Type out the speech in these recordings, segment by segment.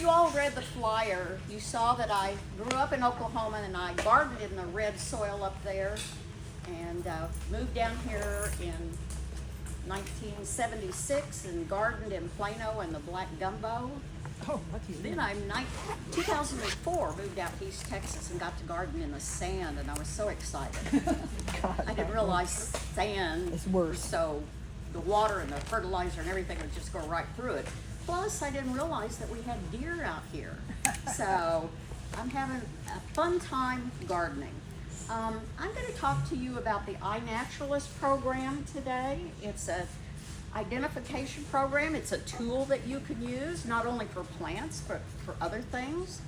you all read the flyer, you saw that I grew up in Oklahoma and I gardened in the red soil up there and moved down here in 1976 and gardened in Plano in the black gumbo. Oh, lucky. Then 2004 moved out to East Texas and got to garden in the sand, and I was so excited. God, I didn't realize sand It's worse. so the water and the fertilizer and everything would just go right through it. Plus, I didn't realize that we had deer out here. So I'm having a fun time gardening. I'm going to talk to you about the iNaturalist program today. It's a identification program. It's a tool that you can use not only for plants but for other things.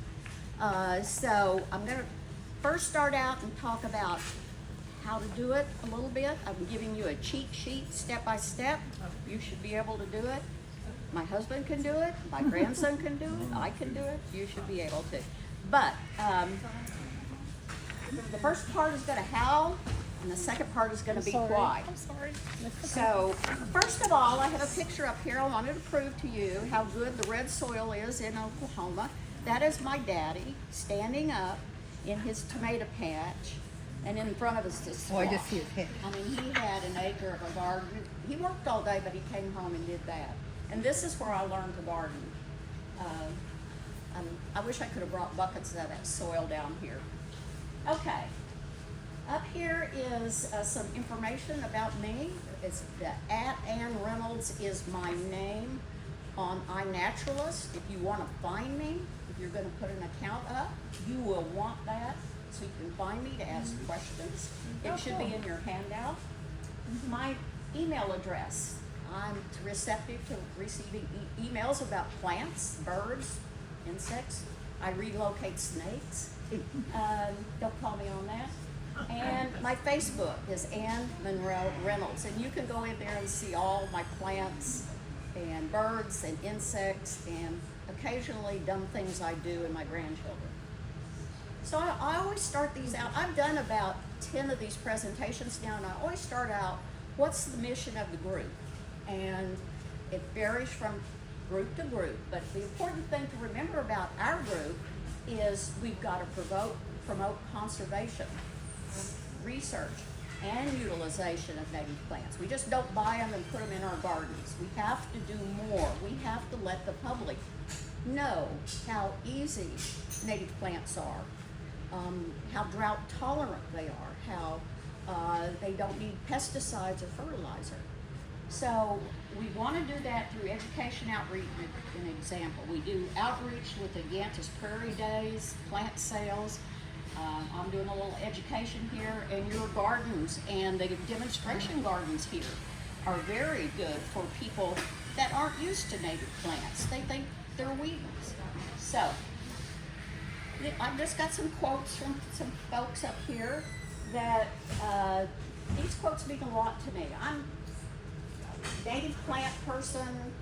So I'm going to first start out and talk about how to do it a little bit. I'm giving you a cheat sheet step by step. You should be able to do it. My husband can do it. My grandson can do it. I can do it. You should be able to. But the first part is going to howl, and the second part is going to be quiet. I'm sorry. So, first of all, I have a picture up here. I wanted to prove to you how good the red soil is in Oklahoma. That is my daddy standing up in his tomato patch, and in front of us this Oh, I just see his head. I mean, he had an acre of a garden. He worked all day, but he came home and did that. And this is where I learned to garden. I wish I could have brought buckets of that soil down here. Okay. Up here is some information about me. It's @Ann Reynolds is my name on iNaturalist. If you want to find me, if you're going to put an account up, you will want that so you can find me to ask questions. It should be in your handout. My email address. I'm receptive to receiving emails about plants, birds, insects. I relocate snakes. Don't call me on that. And my Facebook is Ann Reynolds, and you can go in there and see all my plants and birds and insects and occasionally dumb things I do and my grandchildren. So I always start these out. I've done about 10 of these presentations now, and I always start out, what's the mission of the group? And it varies from group to group, but the important thing to remember about our group is we've got to promote conservation, research, and utilization of native plants. We just don't buy them and put them in our gardens. We have to do more. We have to let the public know how easy native plants are, how drought tolerant they are, how they don't need pesticides or fertilizer. So we want to do that through education outreach. An example, we do outreach with the Gantis Prairie Days, plant sales. I'm doing a little education here, and your gardens and the demonstration gardens here are very good for people that aren't used to native plants. They think they're weeds. So I've just got some quotes from some folks up here that these quotes mean a lot to me. I'm a native plant person,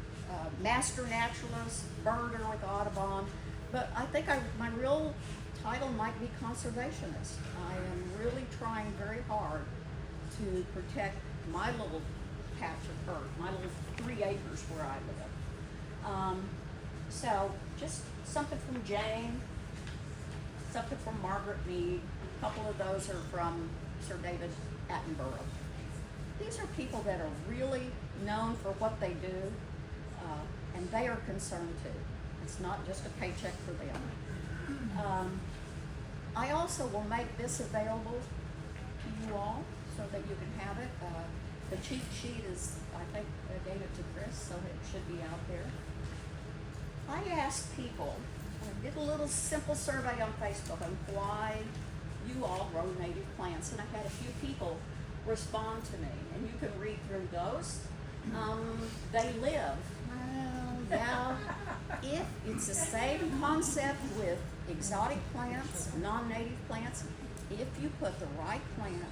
master naturalist, birder with Audubon, but I think my real title might be conservationist. I am really trying very hard to protect my little patch of earth, my little 3 acres where I live. So just something from Jane, something from Margaret Mead. A couple of those are from Sir David Attenborough. These are people that are really known for what they do, and they are concerned too. It's not just a paycheck for them. I also will make this available to you all so that you can have it. The cheat sheet is, I think I gave it to Chris, so it should be out there. I asked people, I did a little simple survey on Facebook on why you all grow native plants, and I had a few people respond to me, and you can read through those. They live. Well, yeah, if it's the same concept with exotic plants, non-native plants, if you put the right plant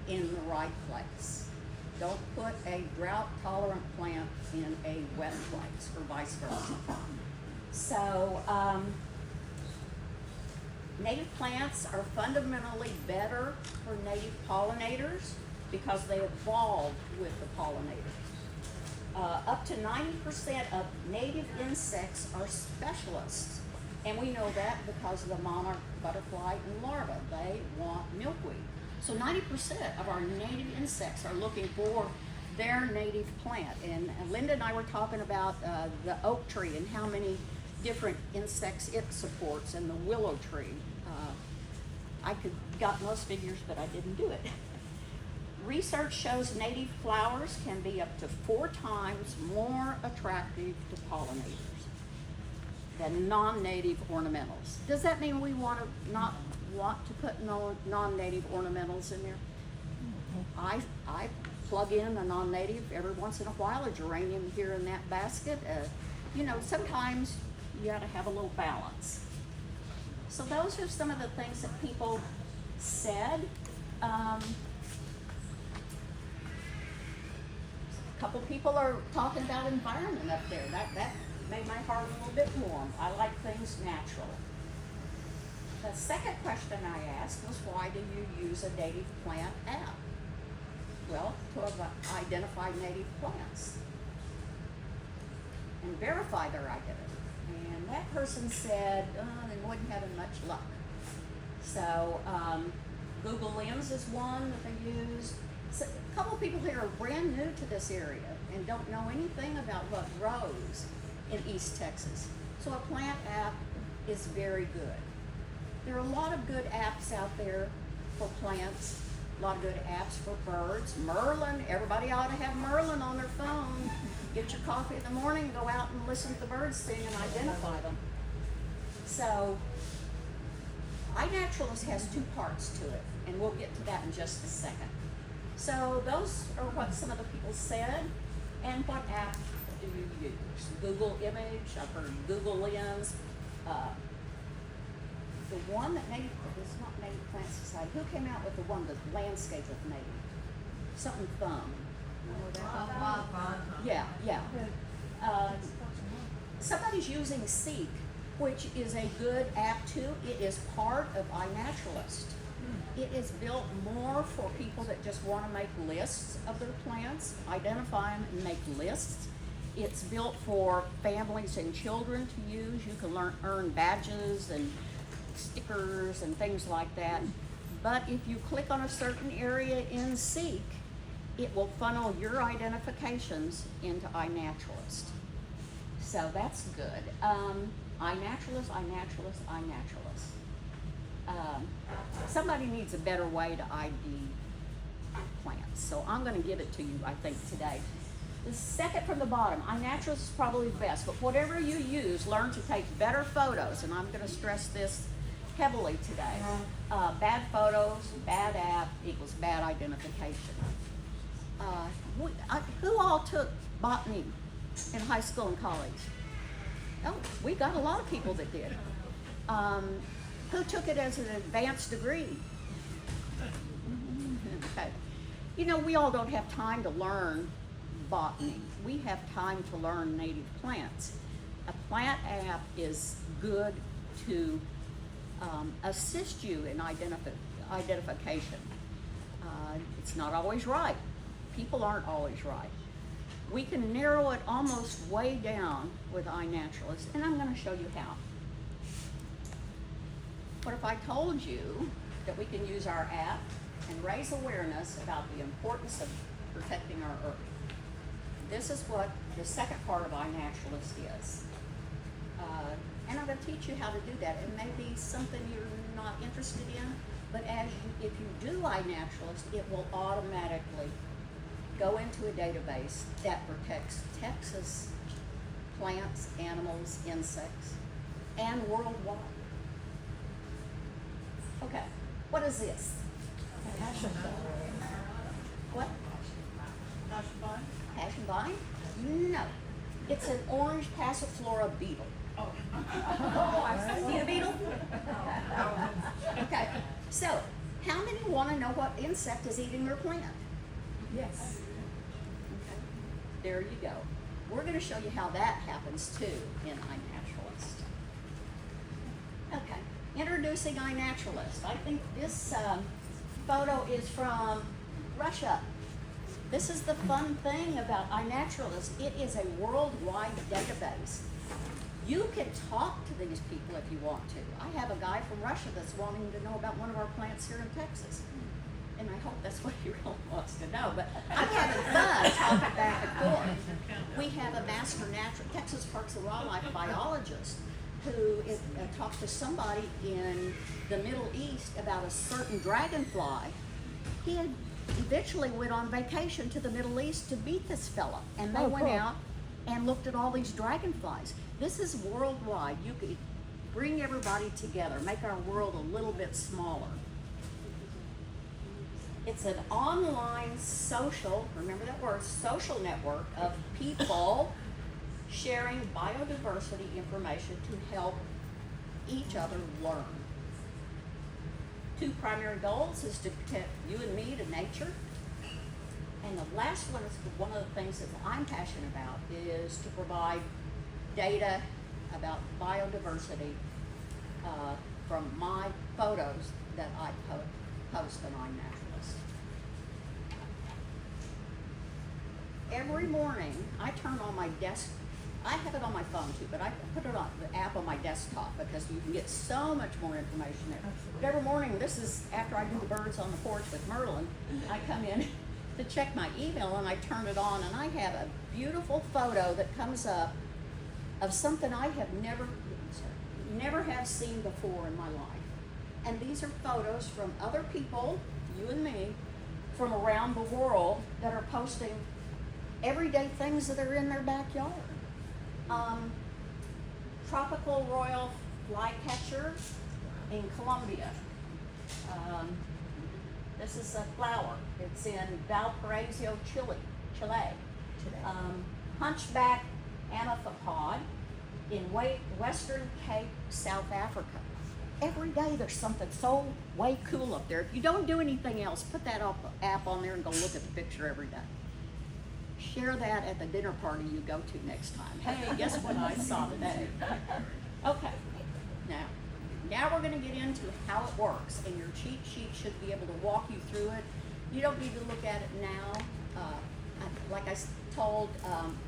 in the right place. Don't put a drought-tolerant plant in a wet place, or vice versa. So, native plants are fundamentally better for native pollinators because they evolved with the pollinators. Up to 90% of native insects are specialists. And we know that because of the monarch butterfly and larva. They want milkweed. So 90% of our native insects are looking for their native plant. And Linda and I were talking about the oak tree and how many different insects it supports, and the willow tree. I could got those figures, but I didn't do it. Research shows native flowers can be up to 4 times more attractive to pollinators than non-native ornamentals. Does that mean we not want to put non-native ornamentals in there? I plug in a non-native every once in a while, a geranium here in that basket. You know, sometimes you gotta have a little balance. So those are some of the things that people said. A couple people are talking about environment up there. That made my heart a little bit warm. I like things natural. The second question I asked was, why do you use a native plant app? Well, to identify native plants and verify their identity. And that person said they wasn't having much luck. So Google Lens is one that they use. So a couple people here are brand new to this area and don't know anything about what grows in East Texas. So a plant app is very good. There are a lot of good apps out there for plants, a lot of good apps for birds. Merlin, everybody ought to have Merlin on their phone. Get your coffee in the morning, go out and listen to the birds sing and identify them. So iNaturalist has 2 parts to it, and we'll get to that in just a second. So those are what some of the people said. And what app do you use? Google Image, I've heard Google Lens. The one that made, it's not Native Plant Society, who came out with the one, the landscape of native? Something thumb. Yeah. Somebody's using Seek, which is a good app too. It is part of iNaturalist. It is built more for people that just want to make lists of their plants, identify them and make lists. It's built for families and children to use. You can earn badges and stickers and things like that. But if you click on a certain area in Seek, it will funnel your identifications into iNaturalist. So that's good. iNaturalist. Somebody needs a better way to ID plants, so I'm going to give it to you, I think, today. The second from the bottom, iNaturalist is probably the best, but whatever you use, learn to take better photos, and I'm going to stress this heavily today. Bad photos, bad app equals bad identification. Who all took botany in high school and college? Oh, we got a lot of people that did. Who took it as an advanced degree? Okay. You know, we all don't have time to learn botany. We have time to learn native plants. A plant app is good to assist you in identification. It's not always right. People aren't always right. We can narrow it almost way down with iNaturalist, and I'm going to show you how. What if I told you that we can use our app and raise awareness about the importance of protecting our earth? This is what the second part of iNaturalist is. And I'm going to teach you how to do that. It may be something you're not interested in, but if you do iNaturalist, it will automatically go into a database that protects Texas plants, animals, insects, and worldwide. Okay, what is this? Passion What? Passion vine? Passion vine? No. It's an orange passiflora beetle. Oh. See the beetle? Okay, so how many want to know what insect is eating their plant? Yes. Okay. There you go. We're going to show you how that happens too in iNaturalist. Okay, introducing iNaturalist. I think this photo is from Russia. This is the fun thing about iNaturalist. It is a worldwide database. You can talk to these people if you want to. I have a guy from Russia that's wanting to know about one of our plants here in Texas. And I hope that's what he really wants to know. But I'm having fun talking back and forth. We have a master Texas Parks and Wildlife biologist who talked to somebody in the Middle East about a certain dragonfly. He had eventually went on vacation to the Middle East to meet this fella, and they went out and looked at all these dragonflies. This is worldwide. You could bring everybody together, make our world a little bit smaller. It's an online social, remember that word, social network of people sharing biodiversity information to help each other learn. 2 primary goals is to connect you and me to nature. And the last one is one of the things that I'm passionate about is to provide data about biodiversity from my photos that I post on iNaturalist. Every morning I turn on my desk. I have it on my phone too, but I put it on the app on my desktop because you can get so much more information there. But every morning, this is after I do the birds on the porch with Merlin, I come in to check my email and I turn it on and I have a beautiful photo that comes up of something I have never have seen before in my life. And these are photos from other people, you and me, from around the world that are posting everyday things that are in their backyard. Tropical royal flycatcher in Colombia. This is a flower. It's in Valparaiso, Chile. Hunchback amethopod in Western Cape, South Africa. Every day there's something so way cool up there. If you don't do anything else, put that app on there and go look at the picture every day. Share that at the dinner party you go to next time. Hey, guess what I saw today? Okay, now we're going to get into how it works, and your cheat sheet should be able to walk you through it. You don't need to look at it now. Like I told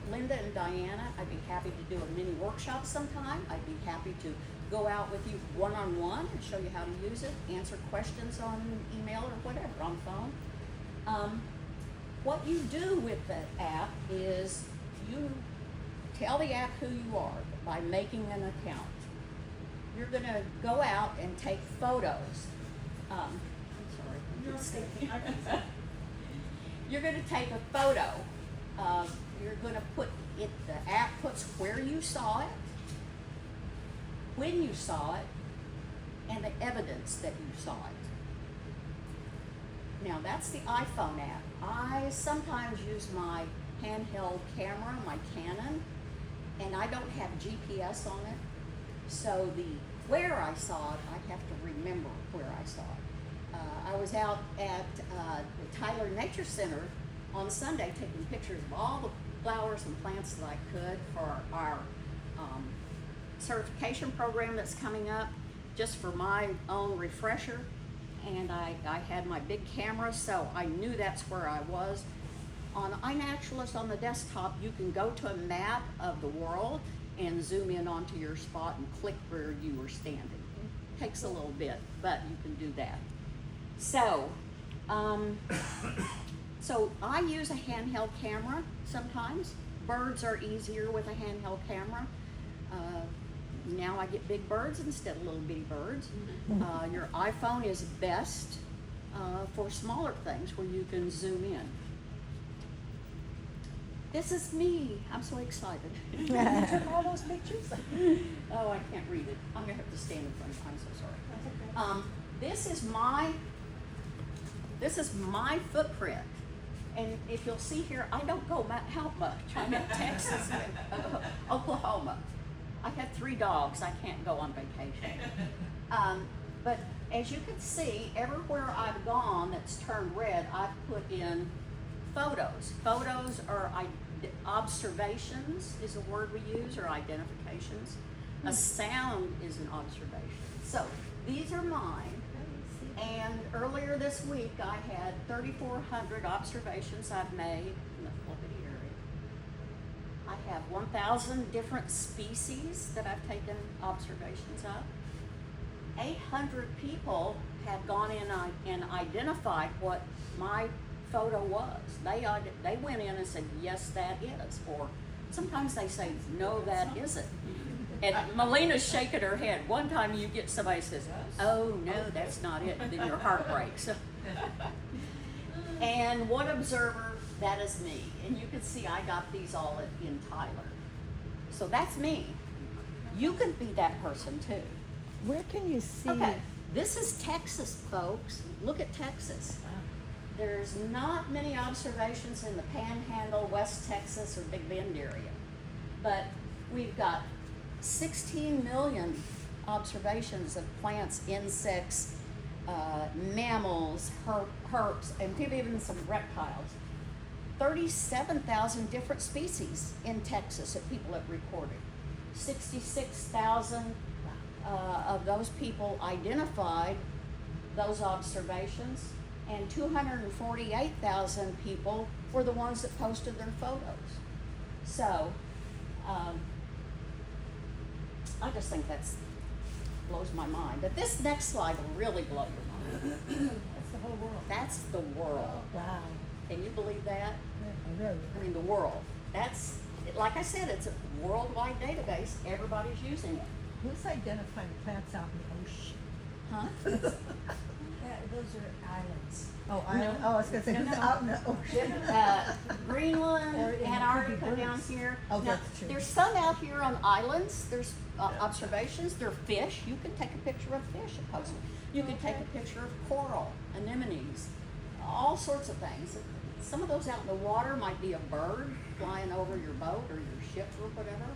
Linda and Diana, I'd be happy to do a mini workshop sometime. I'd be happy to go out with you one-on-one and show you how to use it, answer questions on email or whatever, on phone. What you do with that app is you tell the app who you are by making an account. You're going to go out and take photos. I'm sorry. You're going to take a photo. You're going to put it, the app puts where you saw it, when you saw it, and the evidence that you saw it. Now that's the iPhone app. I sometimes use my handheld camera, my Canon, and I don't have GPS on it. So where I saw it, I have to remember where I saw it. I was out at the Tyler Nature Center on Sunday taking pictures of all the flowers and plants that I could for our certification program that's coming up, just for my own refresher. And I had my big camera, so I knew that's where I was. On iNaturalist on the desktop, you can go to a map of the world and zoom in onto your spot and click where you were standing. It takes a little bit, but you can do that. So, so I use a handheld camera sometimes. Birds are easier with a handheld camera. Now I get big birds instead of little bitty birds. Your iPhone is best for smaller things where you can zoom in. This is me. I'm so excited. You took all those pictures? Oh, I can't read it. I'm gonna have to stand in front. I'm so sorry. This is my footprint. And if you'll see here, I don't go out much. I'm in Texas, Oklahoma. I have 3 dogs. I can't go on vacation. But as you can see, everywhere I've gone that's turned red, I've put in photos. Photos are observations is a word we use, or identifications. A sound is an observation. So these are mine. Let me see And earlier this week, I had 3,400 observations I've made in the Flippity area. I have 1,000 different species that I've taken observations of. 800 people have gone in and identified what my photo was. They went in and said, yes, that is. Or sometimes they say, no, that isn't. And Melina's shaking her head. One time you get somebody who says, oh, no, that's not it. And then your heart breaks. And one observer, that is me. And you can see I got these all in Tyler. So that's me. You can be that person too. Where can you see? Okay, this is Texas, folks. Look at Texas. There's not many observations in the Panhandle, West Texas, or Big Bend area. But we've got 16 million observations of plants, insects, mammals, herps, and even some reptiles. 37,000 different species in Texas that people have recorded. 66,000 of those people identified those observations, and 248,000 people were the ones that posted their photos. So, I just think blows my mind. But this next slide will really blow your mind. That's the whole world. That's the world. Wow. Can you believe that? Yeah, I mean, the world. That's, like I said, it's a worldwide database. Everybody's using it. Who's identifying plants out in the ocean? Huh? Those are islands. Oh, island. Oh, I was gonna say who's out in the ocean? Greenland, Or in Antarctica birds. down here. Oh, Now, that's true. there's some out here on islands. There's observations. There are fish. You can take a picture of fish and post it. You can take a picture of coral, anemones, all sorts of things. Some of those out in the water might be a bird flying over your boat or your ship or whatever.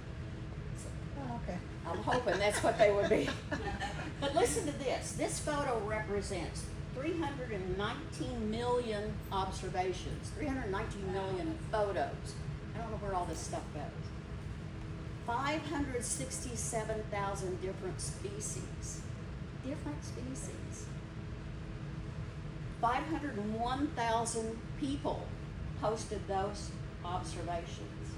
So, Oh, okay. I'm hoping that's what they would be. But listen to this. This photo represents 319 million observations, 319 million photos. I don't know where all this stuff goes. 567,000 different species. 501,000 people posted those observations.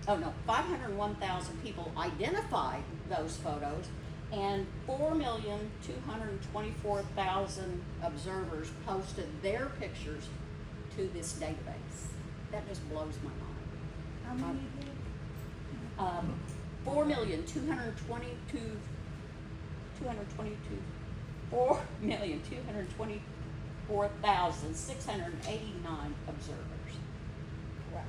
Oh no, 501,000 people identified those photos, and 4,224,000 observers posted their pictures to this database. That just blows my mind. How many did? 4,224,689 observers. Wow.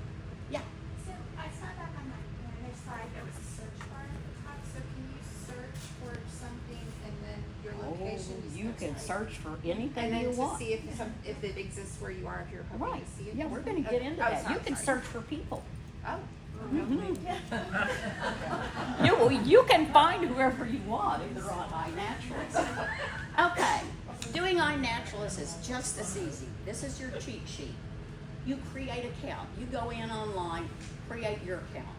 Yeah. So I saw that on the other side, there was a search bar at the top, so can you search for something and then your location? You can search for And anything then you to want. see if it exists where you are, if you're hoping Right. to see it. Yeah, we're going to get into Oh, that. sorry, You can sorry. search for people. Oh. You can find whoever you want if they're on iNaturalist. Okay, doing iNaturalist is just as easy. This is your cheat sheet. You create an account. You go in online, create your account.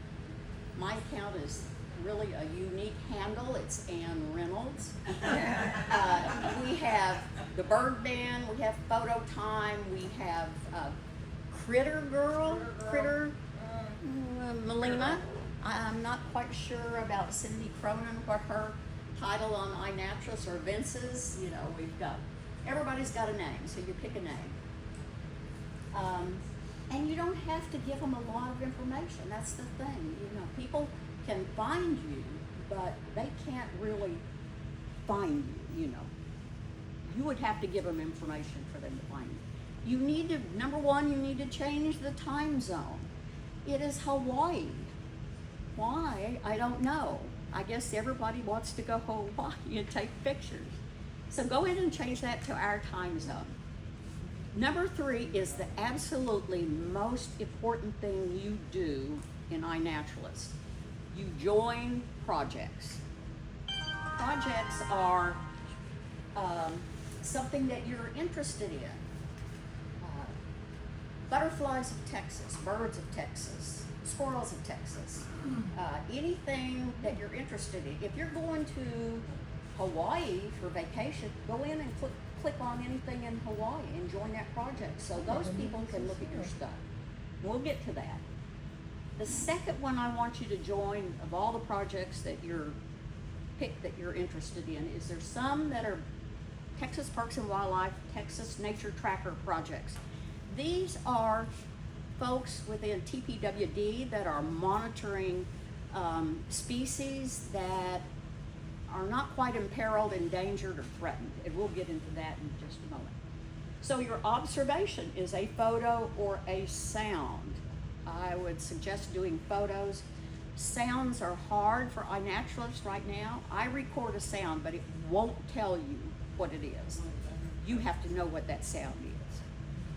My account is really a unique handle. It's Ann Reynolds. We have the Bird Band. We have Photo Time. We have Critter Girl. Melina. I'm not quite sure about Cindy Cronin, what her title on iNaturalist or Vince's. You know, everybody's got a name, so you pick a name. And you don't have to give them a lot of information. That's the thing. You know, people can find you, but they can't really find you, you know. You would have to give them information for them to find you. You need to, number one, you need to change the time zone. It is Hawaii. Why? I don't know. I guess everybody wants to go to Hawaii and take pictures. So go ahead and change that to our time zone. Number 3 is the absolutely most important thing you do in iNaturalist. You join projects. Projects are something that you're interested in. Butterflies of Texas, birds of Texas, squirrels of Texas, anything that you're interested in. If you're going to Hawaii for vacation, go in and click on anything in Hawaii and join that project. So those people can look at your stuff. We'll get to that. The second one I want you to join of all the projects that you're picked that you're interested in is there's some that are Texas Parks and Wildlife, Texas Nature Tracker projects. These are folks within TPWD that are monitoring species that are not quite imperiled, endangered, or threatened. And we'll get into that in just a moment. So your observation is a photo or a sound. I would suggest doing photos. Sounds are hard for iNaturalist right now. I record a sound, but it won't tell you what it is. You have to know what that sound is,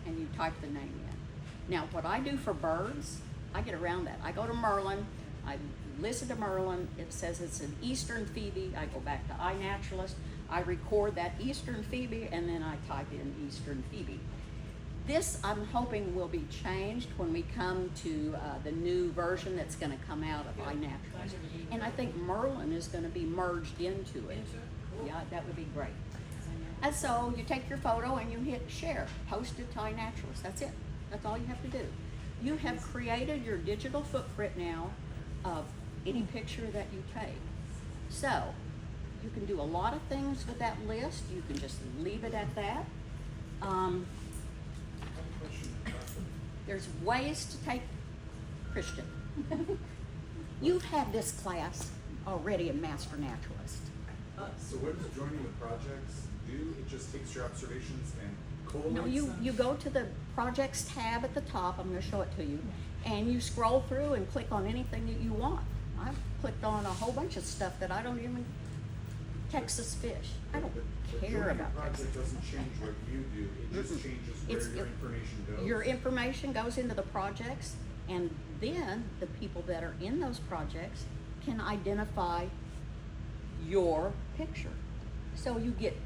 and you type the name in. Now, what I do for birds, I get around that. I go to Merlin, I listen to Merlin, it says it's an eastern phoebe, I go back to iNaturalist, I record that eastern phoebe, and then I type in eastern phoebe. This, I'm hoping, will be changed when we come to the new version that's going to come out of iNaturalist. And I think Merlin is going to be merged into it. Yeah, that would be great. And so you take your photo and you hit share, post it to iNaturalist. That's it. That's all you have to do. You have created your digital footprint now of any picture that you take. So you can do a lot of things with that list. You can just leave it at that. There's ways to take, Christian, you've had this class already in Master Naturalist. So what does joining the projects do? It just takes your observations and collates No, them? you go to the projects tab at the top, I'm gonna show it to you, and you scroll through and click on anything that you want. I've clicked on a whole bunch of stuff that I don't even, Texas fish, I don't care about Joining a Texas. project doesn't change what you do, it just changes where It's- your information goes. Your information goes into the projects, and then the people that are in those projects can identify your picture. So you get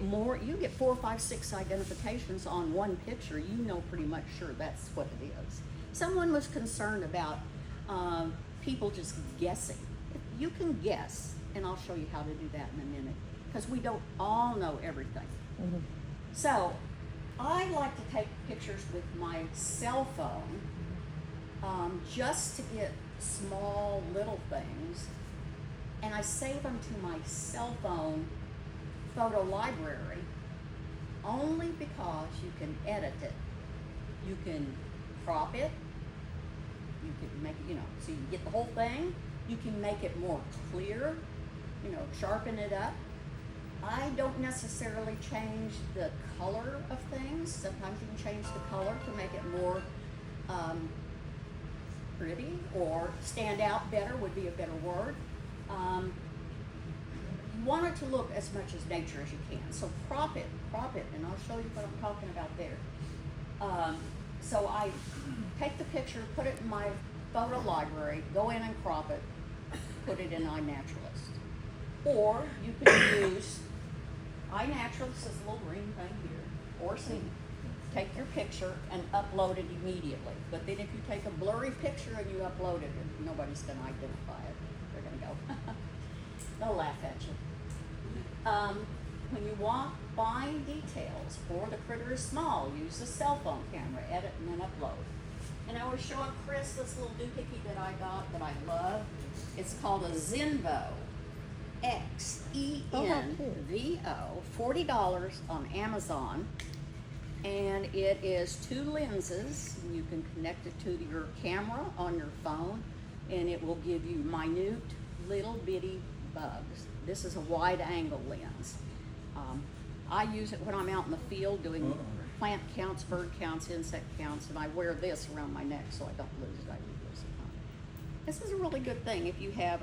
more, you get 4, 5, 6 identifications on one picture. You know pretty much sure that's what it is. Someone was concerned about people just guessing. You can guess, and I'll show you how to do that in a minute, because we don't all know everything. Mhm. So I like to take pictures with my cell phone just to get small little things, and I save them to my cell phone photo library only because you can edit it. You can crop it, you can make it, so you get the whole thing. You can make it more clear, sharpen it up. I don't necessarily change the color of things. Sometimes you can change the color to make it more pretty, or stand out better would be a better word. You want it to look as much as nature as you can. So crop it, and I'll show you what I'm talking about there. So I take the picture, put it in my photo library, go in and crop it, put it in iNaturalist. Or you can use iNaturalist, this little green thing here, or see, take your picture and upload it immediately. But then if you take a blurry picture and you upload it, nobody's gonna identify it. They're gonna go, they'll laugh at you. When you want fine details, or the critter is small, use the cell phone camera, edit and then upload. And I was showing Chris this little doohickey that I got that I love. It's called a Zenvo. XENVO, $40 on Amazon, and it is 2 lenses. You can connect it to your camera on your phone, and it will give you minute little bitty bugs. This is a wide angle lens. I use it when I'm out in the field doing plant counts, bird counts, insect counts, and I wear this around my neck so I don't lose it. I use this at home. This is a really good thing if you have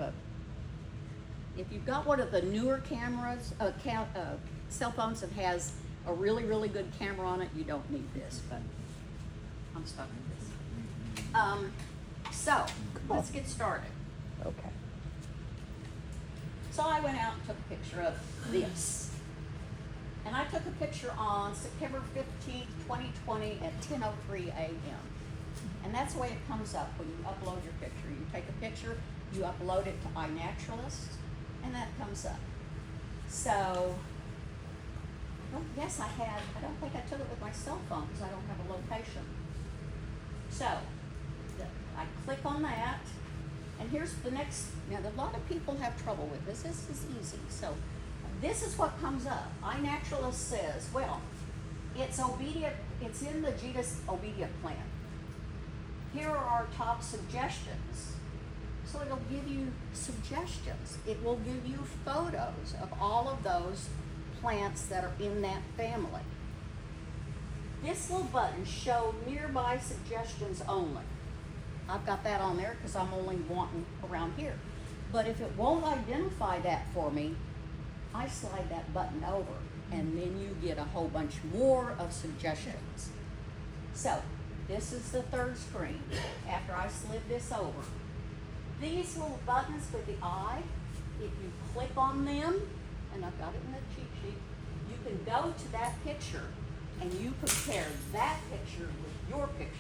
if you've got one of the newer cameras, cell phones that has a really, really good camera on it, you don't need this, but I'm stuck with this. So, let's get started. Okay. So I went out and took a picture of this. And I took a picture on September 15th, 2020 at 10:03 a.m. And that's the way it comes up when you upload your picture. You take a picture, you upload it to iNaturalist, and that comes up. So, well, yes, I don't think I took it with my cell phone because I don't have a location. So, I click on that, and here's the next, now a lot of people have trouble with this. This is easy. So, this is what comes up. iNaturalist says, well, it's obedient, it's in the GETUS obedient plan. Here are our top suggestions. So it'll give you suggestions. It will give you photos of all of those plants that are in that family. This little button, show nearby suggestions only. I've got that on there because I'm only wanting around here. But if it won't identify that for me, I slide that button over and then you get a whole bunch more of suggestions. So this is the third screen after I slid this over. These little buttons with the eye, if you click on them, and I've got it in the cheat sheet, you can go to that picture and you compare that picture with your picture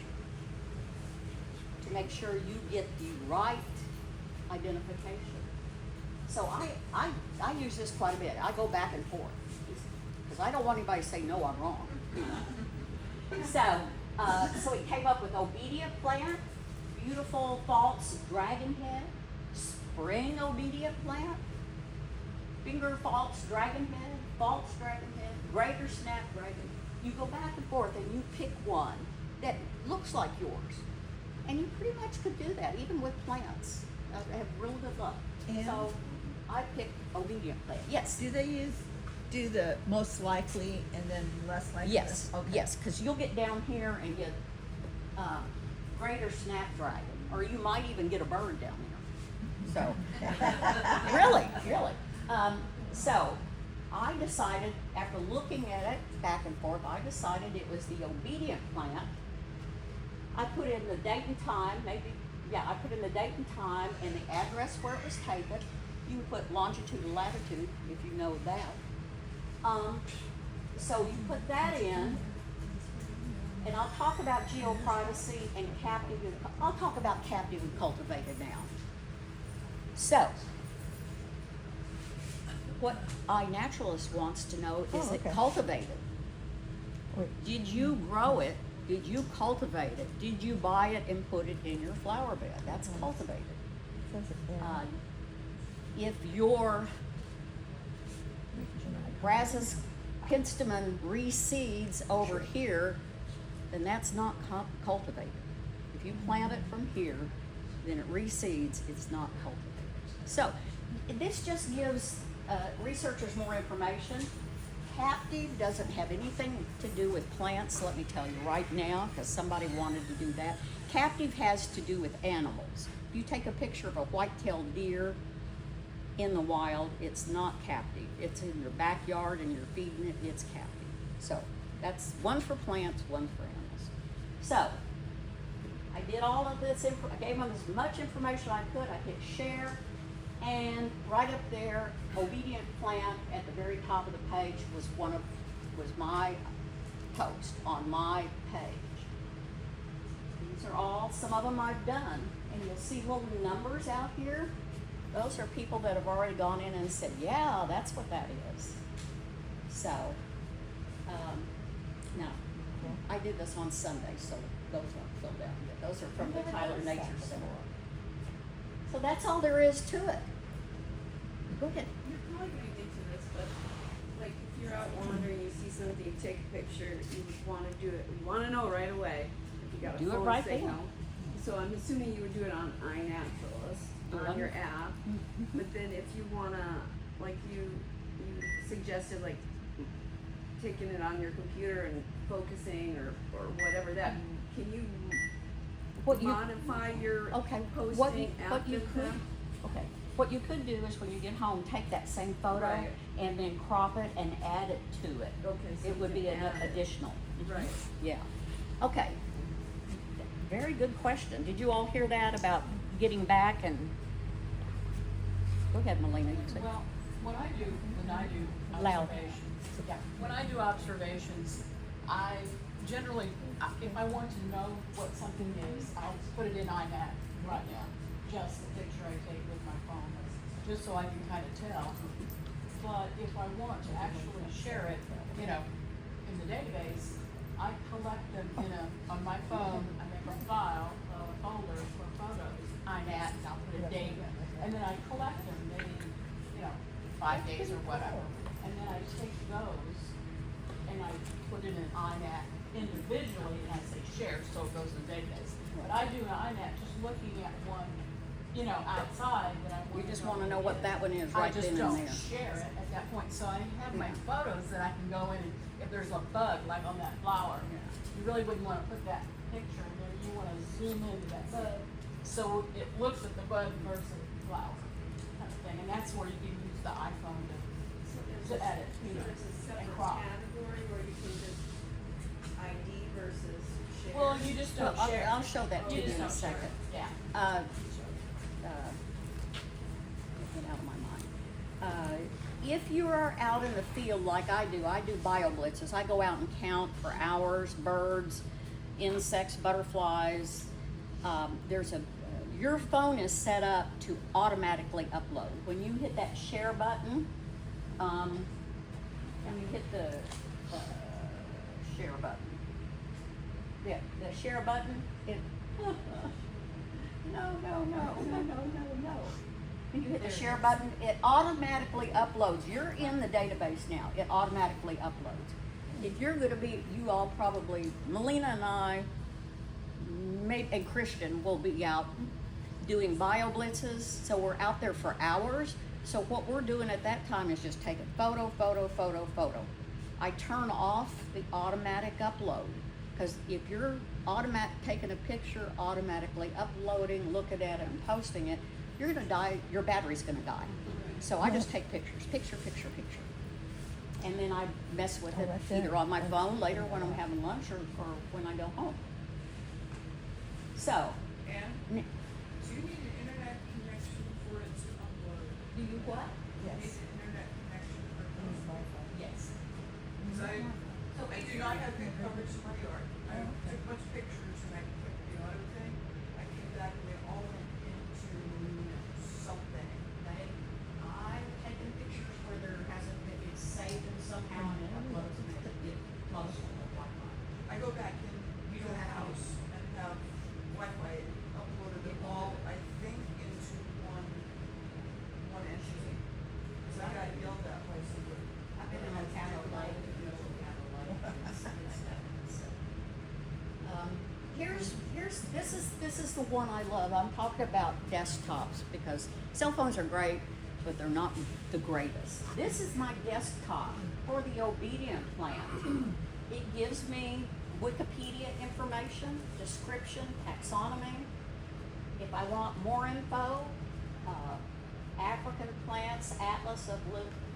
to make sure you get the right identification. So I use this quite a bit. I go back and forth because I don't want anybody to say, no, I'm wrong. So it came up with obedient plant, beautiful false dragon head, spring obedient plant, finger false dragon head, false dragon head, greater snapdragon. You go back and forth and you pick one that looks like yours. And you pretty much could do that even with plants. I have real good luck. And so I picked obedient plant. Yes. do they do the most likely and then less likely? Yes. Okay. Yes, because you'll get down here and get greater snapdragon, or you might even get a bird down there. So, really. So, I decided, after looking at it back and forth, I decided it was the obedient plant. I put in the date and time, I put in the date and time and the address where it was taken. You can put longitude and latitude if you know that. So you put that in, and I'll talk about geoprivacy and captive. I'll talk about captive and cultivated now. So, what iNaturalist wants to know is it cultivated? Wait. Did you grow it? Did you cultivate it? Did you buy it and put it in your flower bed? That's cultivated. Says it there. If your Brazos penstemon reseeds over here, then that's not cultivated. If you plant it from here, then it reseeds, it's not cultivated. So, this just gives researchers more information. Captive doesn't have anything to do with plants, let me tell you right now, because somebody wanted to do that. Captive has to do with animals. If you take a picture of a white-tailed deer in the wild, it's not captive. It's in your backyard and you're feeding it, it's captive. So that's one for plants, one for animals. So I did all of this, I gave them as much information I could. I hit share, and right up there, obedient plant at the very top of the page was my post on my page. These are all, some of them I've done, and you'll see little numbers out here. Those are people that have already gone in and said, yeah, that's what that is. So, no, I did this on Sunday, so those aren't filled out yet. Those are from the Tyler Nature Center. So that's all there is to it. Go ahead. You're probably gonna get to this, but like if you're out wandering, you see something, you take a picture, you wanna do it, you wanna know right away if you got a Do it phone right signal. then. So I'm assuming you would do it on iNaturalist, on your app, but then if you wanna, like you suggested like taking it on your computer and focusing or whatever that, can you modify your posting after the fact? Okay. What you could do is when you get home, take that same photo Right. and then crop it and add it to it. Okay, so It would you be can an add it. additional. Right. Yeah. Okay. Very good question. Did you all hear that about getting back and? Go ahead, Melina. You say. Well, when I do Loud. observations, Yeah. when I do observations, I generally, if I want to know what something is, I'll put it in iNat right now. Just the picture I take with my phone, just so I can kind of tell. But if I want to actually share it, you know, in the database, I collect them on my phone, I make a file, a folder for photos, iNat, and I'll put a date, and then I collect them, maybe, 5 days or whatever. And then I take those and I put it in iNat individually, and I say share, so it goes in the database. But I do an iNat just looking at one, outside that I want. You just wanna know what that one is right then and I there. just don't share it at that point, so I have my photos that I can go in, and if there's a bug, like on that flower, you really wouldn't wanna put that picture in there, you wanna zoom into that bug, so it looks at the bug versus the flower, kind of thing, and that's where you can use the iPhone to edit, There's a and separate crop. category where you can just ID versus share. Well, you just Well, don't share. I'll show that to You you just in a don't share second. it. Yeah. Get out of my mind. If you are out in the field like I do bio blitzes. I go out and count for hours, birds, insects, butterflies. Your phone is set up to automatically upload. When you hit that share button, and you hit the share button. Yeah, the share button, it, no. When you hit the share button, it automatically uploads. You're in the database now. It automatically uploads. If you're gonna be, you all probably, Melina and I, and Christian will be out doing bio blitzes, so we're out there for hours. So what we're doing at that time is just taking photo. I turn off the automatic upload, because if you're taking a picture, automatically uploading, looking at it and posting it, you're gonna die, your battery's gonna die. So I just take picture. And then I mess with it either on my phone later when I'm having lunch or when I go home. So, And do you need an internet connection for it to upload? do you what? You need an internet connection for it. Yes. Because I do not have good coverage in my yard. I took a bunch of pictures and I clicked the auto thing. I came back and they all went into something. I've taken pictures where there hasn't been, it's saved and somehow it uploads and it most of the Wi-Fi. I go back in to the house and have Wi-Fi uploaded it all, I think, into one entity. Because I got yelled at by somebody. I've been in Ocado Lake, and stuff. This is the one I love. I'm talking about desktops because cell phones are great, but they're not the greatest. This is my desktop for the obedient plan. It gives me Wikipedia information, description, taxonomy. If I want more info, African plants, Atlas of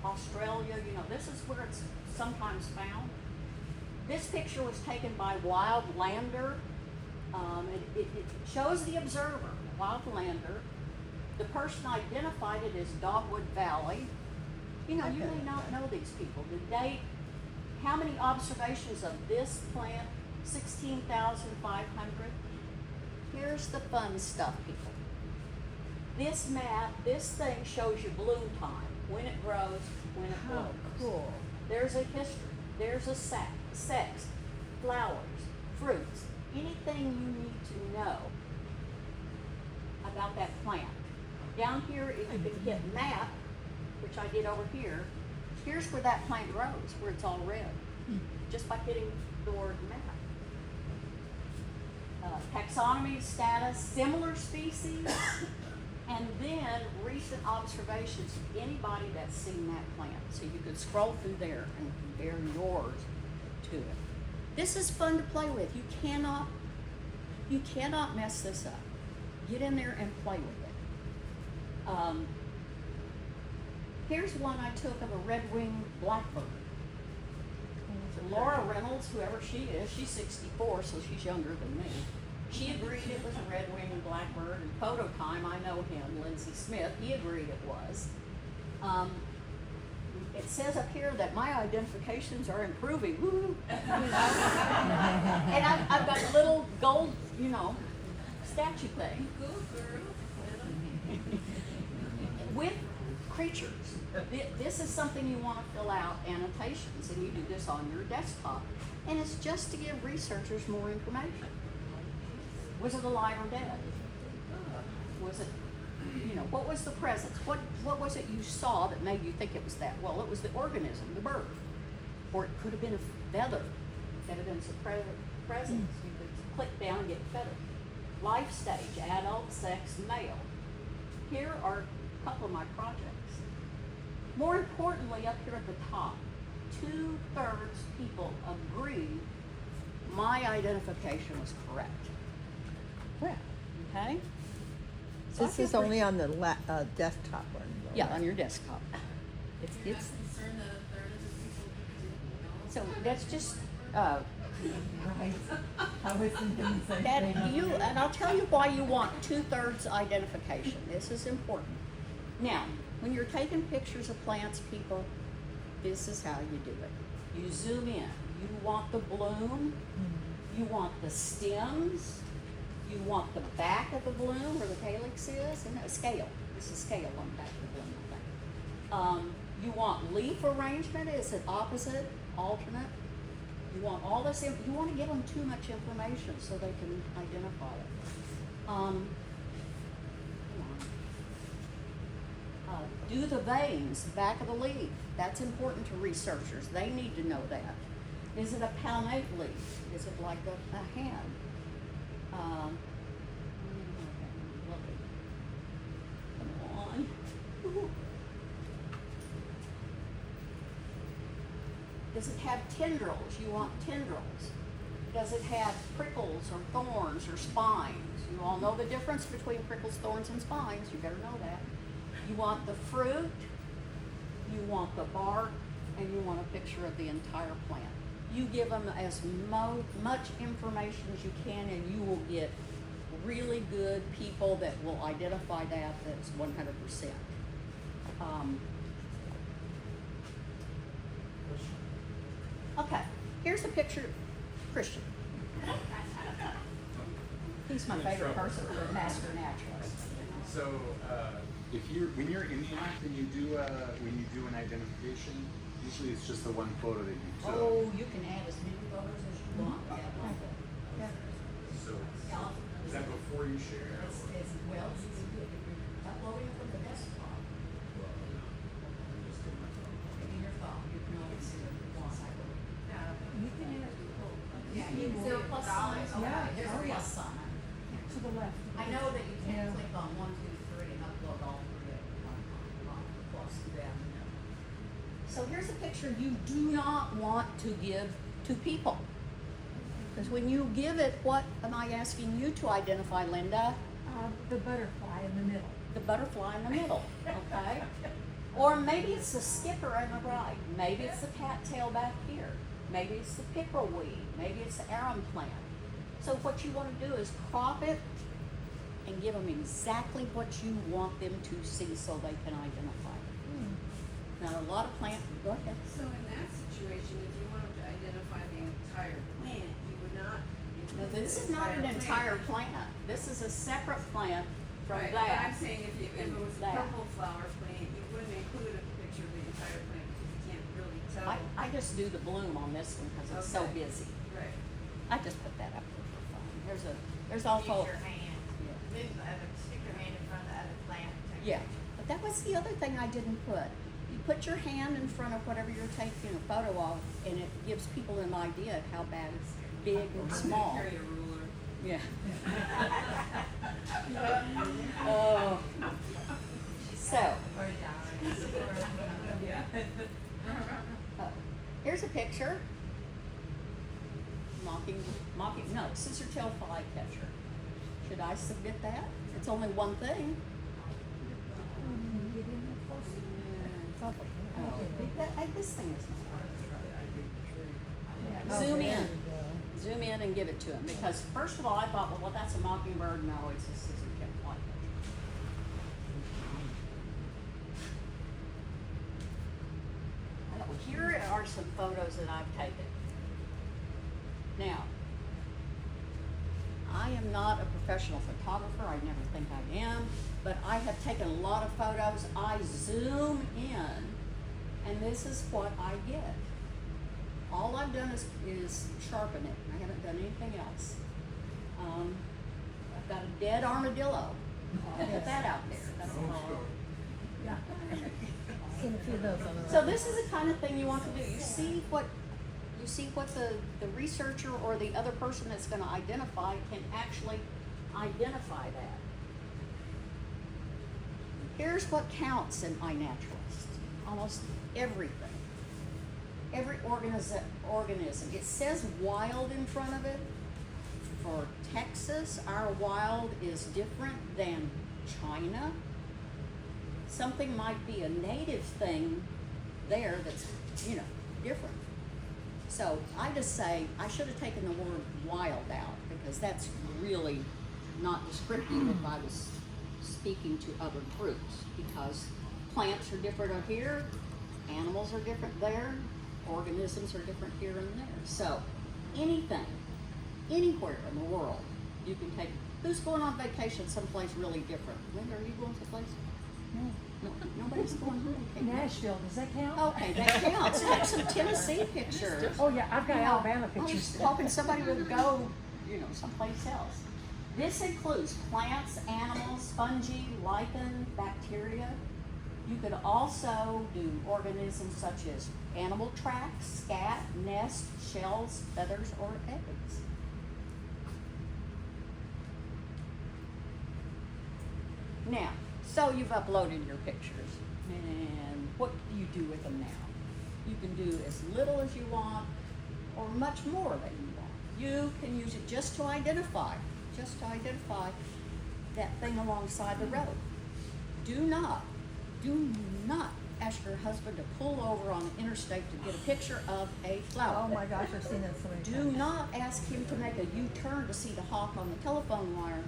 Australia, this is where it's sometimes found. This picture was taken by Wildlander. It shows the observer, Wildlander. The person identified it as Dogwood Valley. You may not know these people. The date, how many observations of this plant? 16,500. Here's the fun stuff, people. This map, this thing shows you bloom time, when it grows, when it blooms. Cool. There's a history, there's a sex, flowers, fruits, anything you need to know about that plant. Down here, if you can hit map, which I did over here, here's where that plant grows, where it's all red, just by hitting the word map. Taxonomy status, similar species, and then recent observations of anybody that's seen that plant. So you could scroll through there and compare yours to it. This is fun to play with. You cannot mess this up. Get in there and play with it. Here's one I took of a red-winged blackbird. So Laura Reynolds, whoever she is, she's 64, so she's younger than me. She agreed it was a red-winged blackbird. And Photo Time, I know him, Lindsay Smith, he agreed it was. It says up here that my identifications are improving. Woo! And I've got a little gold, statue thing. With creatures. This is something you want to fill out annotations, and you do this on your desktop. And it's just to give researchers more information. Was it alive or dead? Was it, what was the presence? What was it you saw that made you think it was that? Well, it was the organism, the bird. Or it could have been a feather, evidence of presence. You could click down and get feather. Life stage, adult, sex, male. Here are a couple of my projects. More importantly, up here at the top, 2/3 people agree my identification was correct. Yeah. Okay? So This is only on the desktop one. though, Yeah, right? on your desktop. It's concerned that a third of the people didn't know. so that's just Right. I was thinking the same that thing. you, and I'll tell you why you want 2/3 identification. This is important. Now, when you're taking pictures of plants, people, this is how you do it. You zoom in. You want the bloom. You want the stems. You want the back of the bloom where the calyx is, and a scale. This is scale on the back of the bloom, I think. You want leaf arrangement. Is it opposite, alternate? You want all this. You want to give them too much information so they can identify it. Come on. Do the veins, the back of the leaf. That's important to researchers. They need to know that. Is it a palmate leaf? Is it like a hand? Come on. Does it have tendrils? You want tendrils. Does it have prickles or thorns or spines? You all know the difference between prickles, thorns, and spines. You better know that. You want the fruit, you want the bark, and you want a picture of the entire plant. You give them as much information as you can, and you will get really good people that will identify that. That's 100%. Okay, here's a picture of Christian. He's my favorite person for a master naturalist. So, when you're in the app and you do an identification, usually it's just the one photo that you took. Oh, you can add as many photos as you want. So, is that before you share? It's well, uploading from the desktop. In your phone, you can always see it once I go. You can add, Is there a plus sign? Yeah, There's a oh, yeah. plus sign. to the left. I know that you can't Yeah. click on 1, 2, 3 and upload all 3 at one time. Plus that. So here's a picture you do not want to give to people. Because when you give it, what am I asking you to identify, Linda? The butterfly in the middle. The butterfly in the middle, okay? Or maybe it's the skipper on the right. Maybe it's the cattail back here. Maybe it's the pickleweed. Maybe it's the arum plant. So what you want to do is crop it and give them exactly what you want them to see so they can identify it. Now, a lot of plant, go ahead. So in that situation, if you wanted to identify the entire plant, you would not. Now, this is not an entire plant. This is a separate plant from Right, but that. I'm saying if it was a that. purple flower plant, you wouldn't include a picture of the entire plant because you can't really tell. I just do the bloom on this one because it's so Okay. busy. Right. I just put that up there for fun. There's also. Use your hand. Move the other, stick your hand in front of the other plant. and take a Yeah, picture. but that was the other thing I didn't put. You put your hand in front of whatever you're taking a photo of, and it gives people an idea of how bad it's big or small. Carry a ruler. Yeah. Oh. So, Or diamonds, here's a picture. No, scissor-tail flycatcher. Should I submit that? It's only one thing. Get in there closer. This thing is not. Zoom in. Zoom in and give it to him. Because first of all, I thought, well, that's a mockingbird. No, it's a scissor-tail flycatcher. Here are some photos that I've taken. Now, I am not a professional photographer, I never think I am, but I have taken a lot of photos. I zoom in, and this is what I get. All I've done is sharpen it. I haven't done anything else. I've got a dead armadillo. I'll put that out there. That's all. Yeah. Seen a few of those on the. So this is the kind of thing you want to do. You see what the researcher or the other person that's going to identify can actually identify that. Here's what counts in iNaturalist. Almost everything. Every organism. It says wild in front of it. For Texas, our wild is different than China. Something might be a native thing there that's, different. So I just say, I should have taken the word wild out because that's really not descriptive if I was speaking to other groups, because plants are different up here, animals are different there, organisms are different here and there. So anything, anywhere in the world, you can take. Who's going on vacation someplace really different? Linda, are you going someplace? No, nobody's going on vacation. Nashville, does that count? Okay, that counts. Take some Tennessee pictures. Oh, yeah, I've got You know, Alabama I was pictures. hoping somebody would go, someplace else. This includes plants, animals, fungi, lichen, bacteria. You could also do organisms such as animal tracks, scat, nest, shells, feathers, or eggs. Now, so you've uploaded your pictures, and what do you do with them now? You can do as little as you want, or much more than you want. You can use it just to identify that thing alongside the road. Do not ask your husband to pull over on the interstate to get a picture of a flower. Oh my gosh, I've seen that so many Do times. not ask him to make a U-turn to see the hawk on the telephone wire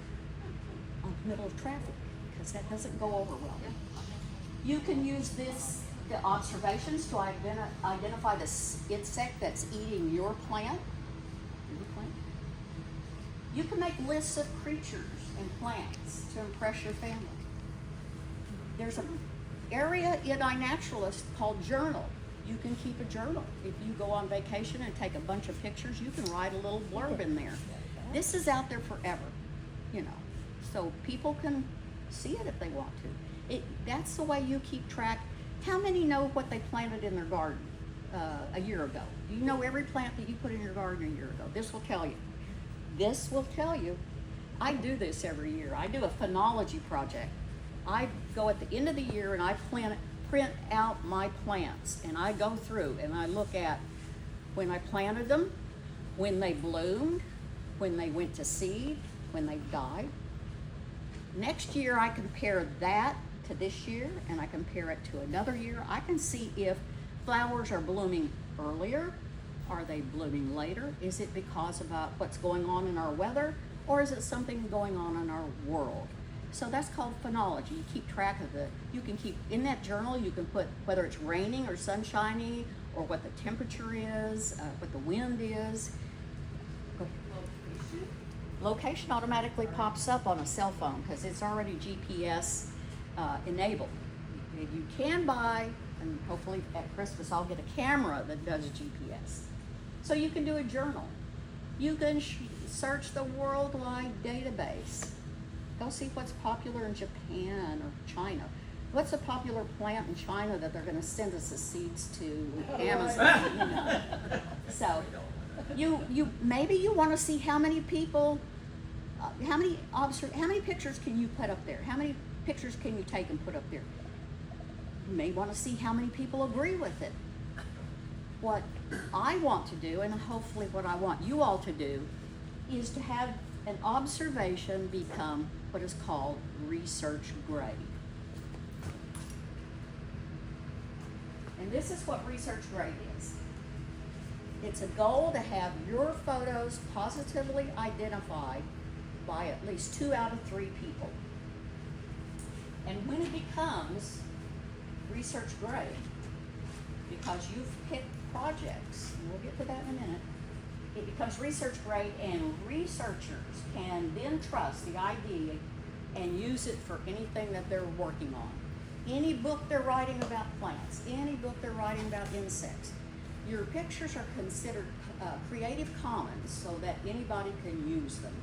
on the middle of traffic, because that doesn't go over well. You can use the observations to identify the insect that's eating your plant. You can make lists of creatures and plants to impress your family. There's an area in iNaturalist called Journal. You can keep a journal. If you go on vacation and take a bunch of pictures, you can write a little blurb in there. This is out there forever, so people can see it if they want to. That's the way you keep track. How many know what they planted in their garden a year ago? Do you know every plant that you put in your garden a year ago? This will tell you. This will tell you. I do this every year. I do a phenology project. I go at the end of the year and I print out my plants, and I go through and I look at when I planted them, when they bloomed, when they went to seed, when they died. Next year I compare that to this year, and I compare it to another year. I can see if flowers are blooming earlier. Are they blooming later? Is it because of what's going on in our weather, or is it something going on in our world? So that's called phenology. You keep track of it. You can keep, in that journal, you can put whether it's raining or sunshiny, or what the temperature is, what the wind is. Location automatically pops up on a cell phone because it's already GPS enabled. You can buy, and hopefully at Christmas I'll get a camera that does GPS. So you can do a journal. You can search the worldwide database. Go see what's popular in Japan or China. What's a popular plant in China that they're going to send us the seeds to Amazon? So you maybe you want to see how many people, how many pictures can you put up there? How many pictures can you take and put up there? You may want to see how many people agree with it. What I want to do, and hopefully what I want you all to do, is to have an observation become what is called research grade. And this is what research grade is. It's a goal to have your photos positively identified by at least 2 out of 3 people. And when it becomes research grade, because you've picked projects, and we'll get to that in a minute, it becomes research grade, and researchers can then trust the idea and use it for anything that they're working on. Any book they're writing about plants, any book they're writing about insects, your pictures are considered Creative Commons so that anybody can use them,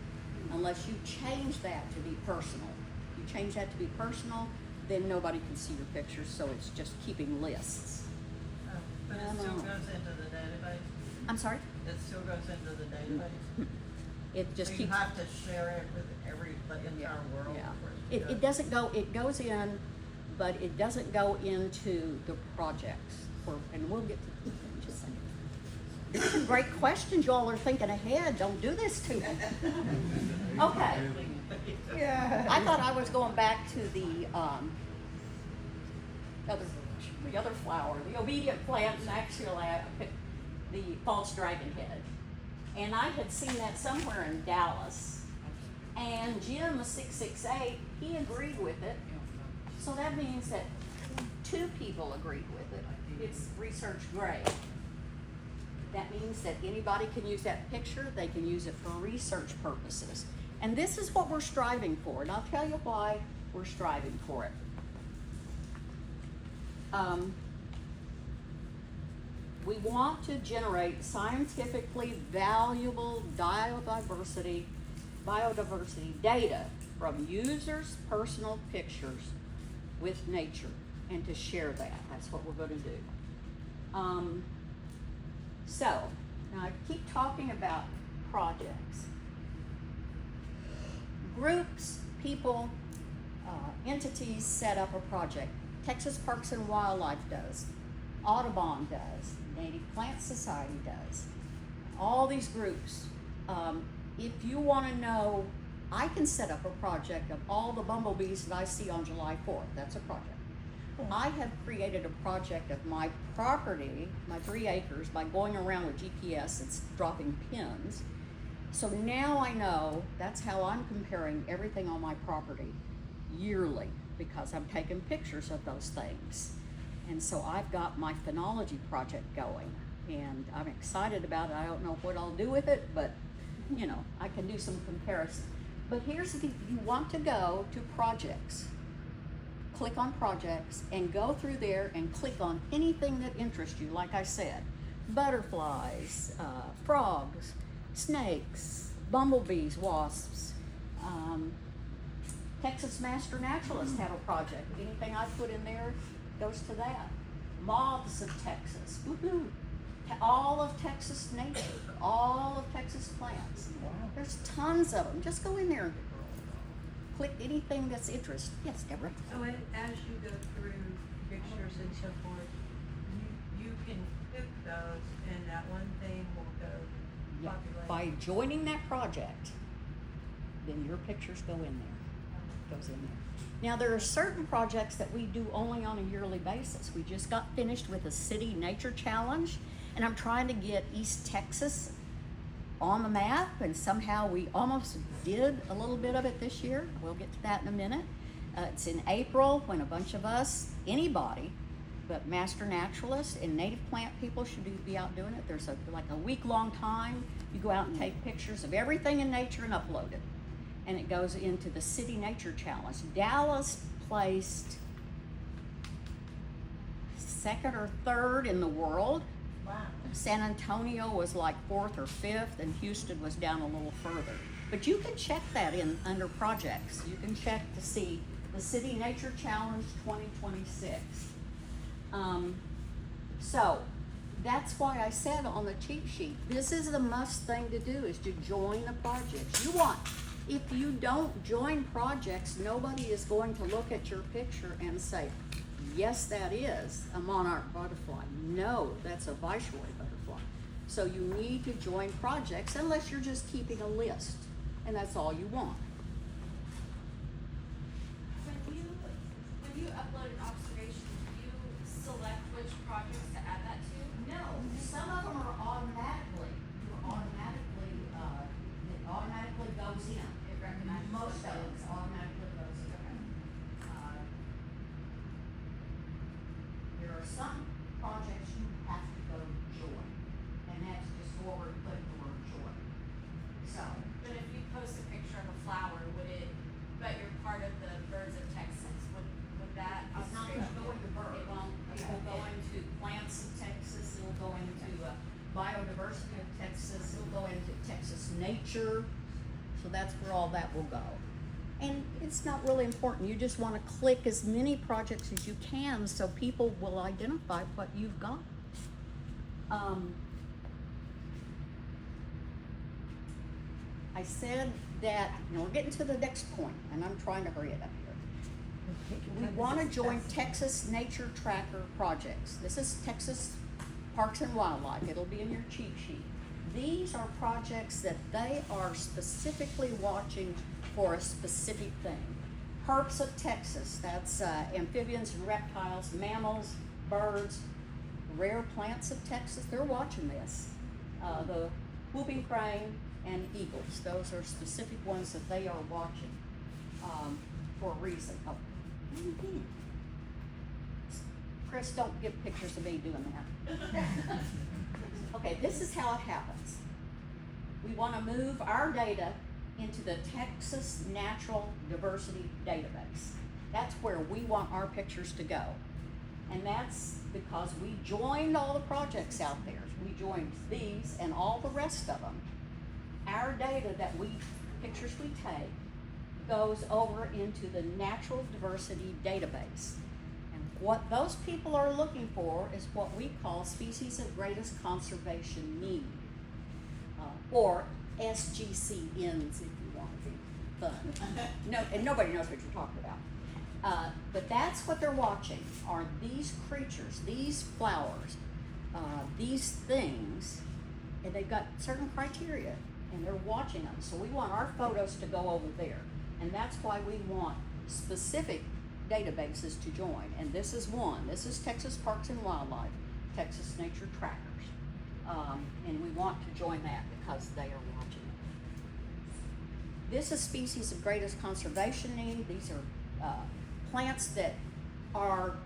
unless you change that to be personal. If you change that to be personal, then nobody can see your pictures, so it's just keeping lists. But it still goes into the database? I'm sorry? It still goes into the database? It just So keeps. you have to share it with the entire world? Yeah. for it to go? It doesn't go, it goes in, but it doesn't go into the projects, and we'll get to them in just a second. These are great questions, y'all are thinking ahead, don't do this to me. Okay, Yeah. I thought I was going back to the other flower, the obedient plant, and actually I picked the false dragon head. And I had seen that somewhere in Dallas. And Jim, 668, he agreed with it. So that means that 2 people agreed with it. It's research grade. That means that anybody can use that picture, they can use it for research purposes. And this is what we're striving for, and I'll tell you why we're striving for it. We want to generate scientifically valuable biodiversity data from users' personal pictures with nature, and to share that. That's what we're going to do. So, now I keep talking about projects. Groups, people, entities set up a project. Texas Parks and Wildlife does. Audubon does. Native Plant Society does. All these groups. If you want to know, I can set up a project of all the bumblebees that I see on July 4th. That's a project. I have created a project of my property, my 3 acres, by going around with GPS and dropping pins. So now I know that's how I'm comparing everything on my property yearly, because I'm taking pictures of those things. And so I've got my phenology project going, and I'm excited about it. I don't know what I'll do with it, but you know, I can do some comparison. But here's the thing, you want to go to projects. Click on projects and go through there and click on anything that interests you. Like I said, butterflies, frogs, snakes, bumblebees, wasps. Texas Master Naturalists have a project. Anything I put in there goes to that. Moths of Texas, woohoo! All of Texas nature, all of Texas plants. There's tons of them. Just go in there and click anything that's interest. Yes, Deborah. So as you go through pictures and so forth, you can pick those and that one thing will go Yeah. populate. By joining that project, then your pictures go in there. Goes in there. Now there are certain projects that we do only on a yearly basis. We just got finished with a city nature challenge, and I'm trying to get East Texas on the map, and somehow we almost did a little bit of it this year. We'll get to that in a minute. It's in April, when a bunch of us, anybody, but master naturalists and native plant people should be out doing it. There's like a week-long time. You go out and take pictures of everything in nature and upload it. And it goes into the City Nature Challenge. Dallas placed 2nd or 3rd in the world. Wow. San Antonio was like 4th or 5th, and Houston was down a little further. But you can check that in under projects. You can check to see the City Nature Challenge 2026. So that's why I said on the cheat sheet, this is the must thing to do, is to join the projects. If you don't join projects, nobody is going to look at your picture and say, yes, that is a monarch butterfly. No, that's a viceroy butterfly. So you need to join projects unless you're just keeping a list, and that's all you want. When you upload an observation, do you select which projects to add that to? No, some of them are automatically, it automatically goes in. It recognizes Most of those. it automatically goes in. There are some projects you have to go join, and that's just forward, click the word So that's where all that will go. And it's not really important. You just want to click as many projects as you can so people will identify what you've got. I said that, we're getting to the next point, and I'm trying to hurry it up here. We want to join Texas Nature Tracker projects. This is Texas Parks and Wildlife. It'll be in your cheat sheet. These are projects that they are specifically watching for a specific thing. Herps of Texas, that's amphibians and reptiles, mammals, birds, rare plants of Texas, they're watching this. The whooping crane and eagles, those are specific ones that they are watching for a reason. Oh, what are you doing? Chris, don't give pictures of me doing that. Okay, this is how it happens. We want to move our data into the Texas Natural Diversity Database. That's where we want our pictures to go. And that's because we joined all the projects out there. We joined these and all the rest of them. Our data pictures we take, goes over into the Natural Diversity Database. And what those people are looking for is what we call species of greatest conservation need, or SGCNs if you want to be fun. No, and nobody knows what you're talking about. But that's what they're watching, are these creatures, these flowers, these things, and they've got certain criteria, and they're watching them. So we want our photos to go over there. And that's why we want specific databases to join. And this is one. This is Texas Parks and Wildlife, Texas Nature Trackers. And we want to join that because they are watching it. This is species of greatest conservation need. These are plants that are,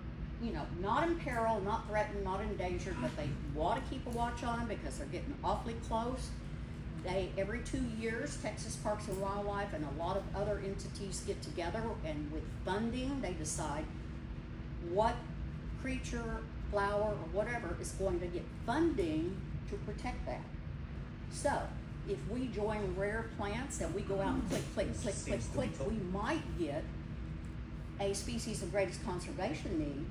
not in peril, not threatened, not endangered, but they want to keep a watch on them because they're getting awfully close. Every 2 years, Texas Parks and Wildlife and a lot of other entities get together, and with funding, they decide what creature, flower, or whatever is going to get funding to protect that. So, if we join rare plants and we go out and click, we might get a species of greatest conservation need,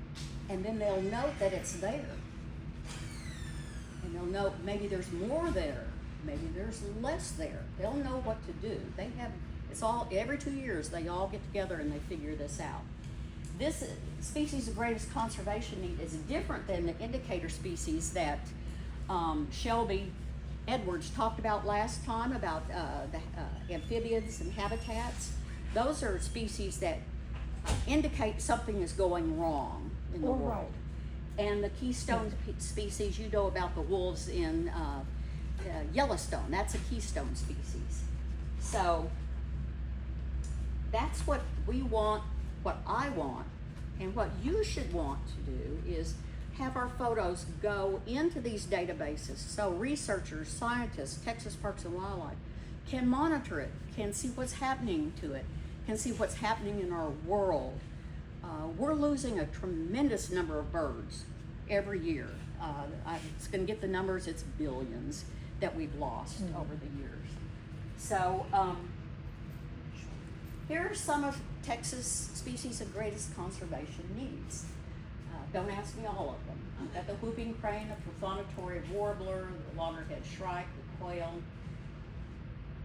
and then they'll note that it's there. And they'll note maybe there's more there. Maybe there's less there. They'll know what to do. It's all, every 2 years, they all get together and they figure this out. This species of greatest conservation need is different than the indicator species that Shelby Edwards talked about last time about the amphibians and habitats. Those are species that indicate something is going wrong in the world. And the keystone species, you know about the wolves in Yellowstone, that's a keystone species. So that's what we want, what I want, and what you should want to do is have our photos go into these databases so researchers, scientists, Texas Parks and Wildlife can monitor it, can see what's happening to it, can see what's happening in our world. We're losing a tremendous number of birds every year. I was going to get the numbers, it's billions that we've lost over the years. So here are some of Texas species of greatest conservation needs. Don't ask me all of them. I've got the whooping crane, the prothonotary warbler, the loggerhead shrike, the quail,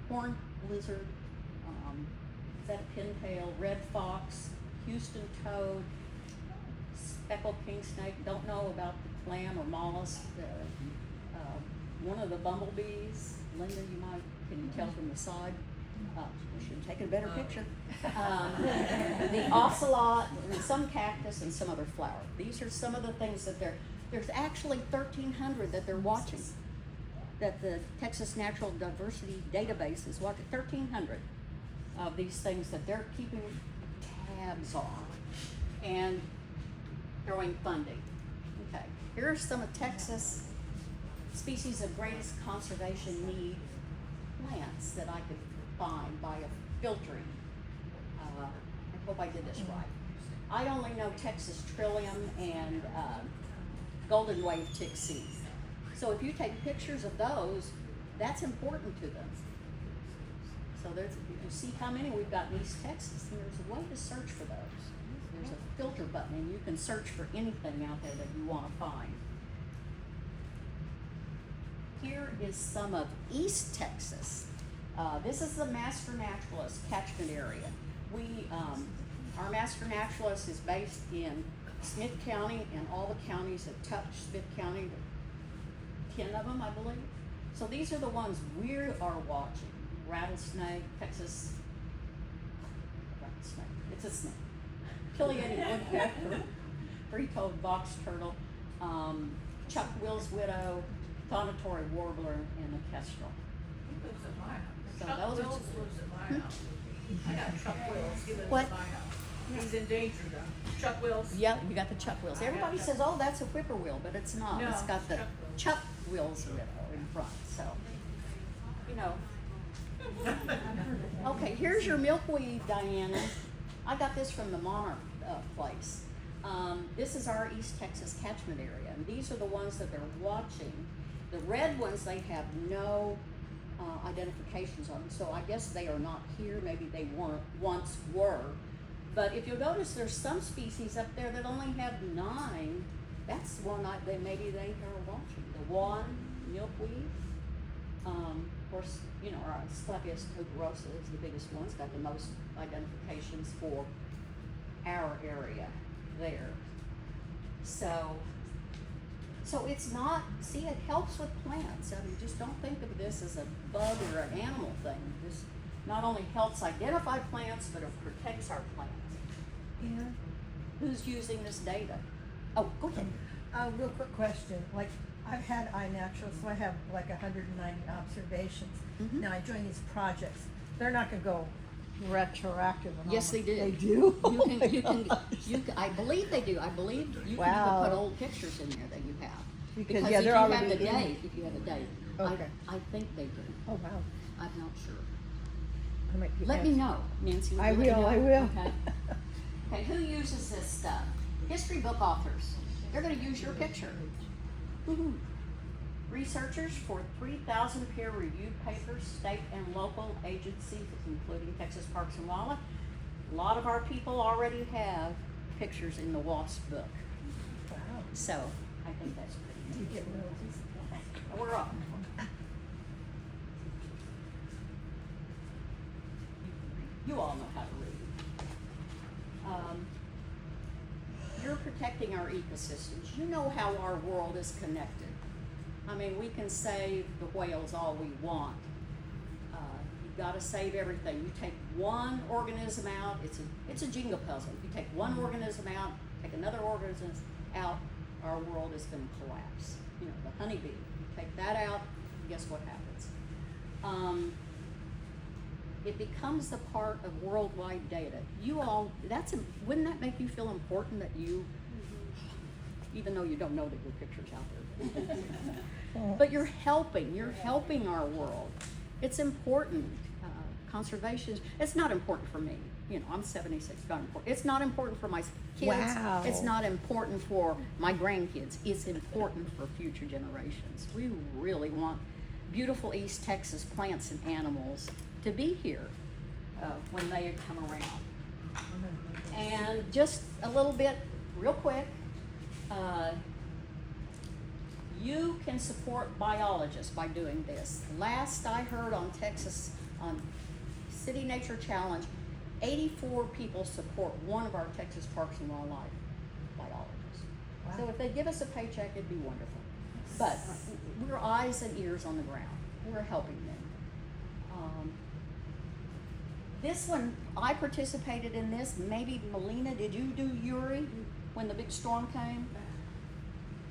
horned lizard, is that a pintail, red fox, Houston toad, speckled king snake, don't know about the clam or mollusk, one of the bumblebees. Linda, can you tell from the side? We should have taken a better picture. The ocelot, and some cactus, and some other flower. These are some of the things that there's actually 1,300 that they're watching, that the Texas Natural Diversity Database is watching, 1,300 of these things that they're keeping tabs on and throwing funding. Okay, here are some of Texas species of greatest conservation need plants that I could find by filtering. I hope I did this right. I only know Texas trillium and golden wave tick seeds. So if you take pictures of those, that's important to them. So there's, you see how many we've got in East Texas, and there's a way to search for those. There's a filter button, and you can search for anything out there that you want to find. Here is some of East Texas. This is the Master Naturalist catchment area. Our Master Naturalist is based in Smith County and all the counties that touch Smith County, 10 of them, I believe. So these are the ones we are watching. Rattlesnake, Texas, rattlesnake, it's a snake. Pileated woodpecker, three-toed box turtle, Chuck Will's widow, thonatory warbler, and the kestrel. He lives at my house. So Chuck those are Wills just- lives at my house. I got Chuck Wills, he lives What? at my house. He's in danger though. Chuck Wills. Yeah, you got the Chuck Wills. Everybody says, oh, that's a whippoorwill, but it's not. No, It's got the Chuck Chuck Wills. Will's widow in front, so, you know. Okay, here's your milkweed, Diana. I got this from the Monarch place. This is our East Texas catchment area, and these are the ones that they're watching. The red ones, they have no identifications on them, so I guess they are not here. Maybe they weren't, once were. But if you'll notice, there's some species up there that only have 9. That's one maybe they are watching. The one, milkweed. Of course, you know, our Asclepias tuberosa is the biggest one. It's got the most identifications for our area there. So it's not, see, it helps with plants. I mean, just don't think of this as a bug or an animal thing. This not only helps identify plants, but it protects our plants. Yeah. Who's using this data? Oh, go ahead. Real quick question, like, I've had iNaturalist, so I have like 190 observations. Mhm. Now I join these projects, they're not gonna go retroactive and all Yes, they that. do. They do? You can, you Oh my can, gosh. I believe they do. I believe you can Wow. even put old pictures in there that you have. Because, Because yeah, if they're you have already the in. date, if you have a date, Okay. I think they do. Oh, wow. I'm not sure. I might get Let me next. know, Nancy. I you let me will, know? I will. Okay. Okay, who uses this stuff? History book authors. They're gonna use your picture. Woo-hoo. Researchers for 3,000 peer-reviewed papers, state and local agencies, including Texas Parks and Wildlife. A lot of our people already have pictures in the WASP book, Wow. so I think that's pretty Do neat. you get roses? We're up. You all know how to read. You're protecting our ecosystems. You know how our world is connected. I mean, we can save the whales all we want. You've got to save everything. You take one organism out, it's a Jenga puzzle. You take one organism out, take another organism out, our world is going to collapse. You know, the honeybee, you take that out, guess what happens? It becomes the part of worldwide data. You all, wouldn't that make you feel important that you, even though you don't know that your picture's out there, but you're helping our world. It's important. Conservation, it's not important for me. You know, I'm 76, not important. It's not important for my kids. Wow. It's not important for my grandkids. It's important for future generations. We really want beautiful East Texas plants and animals to be here when they come around. And just a little bit, real quick, you can support biologists by doing this. Last I heard on Texas, on City Nature Challenge, 84 people support one of our Texas Parks and Wildlife biologists. Wow. So if they give us a paycheck, it'd be wonderful. But we're eyes and ears on the ground. We're helping them. This one, I participated in this. Maybe Melina, did you do Uri when the big storm came?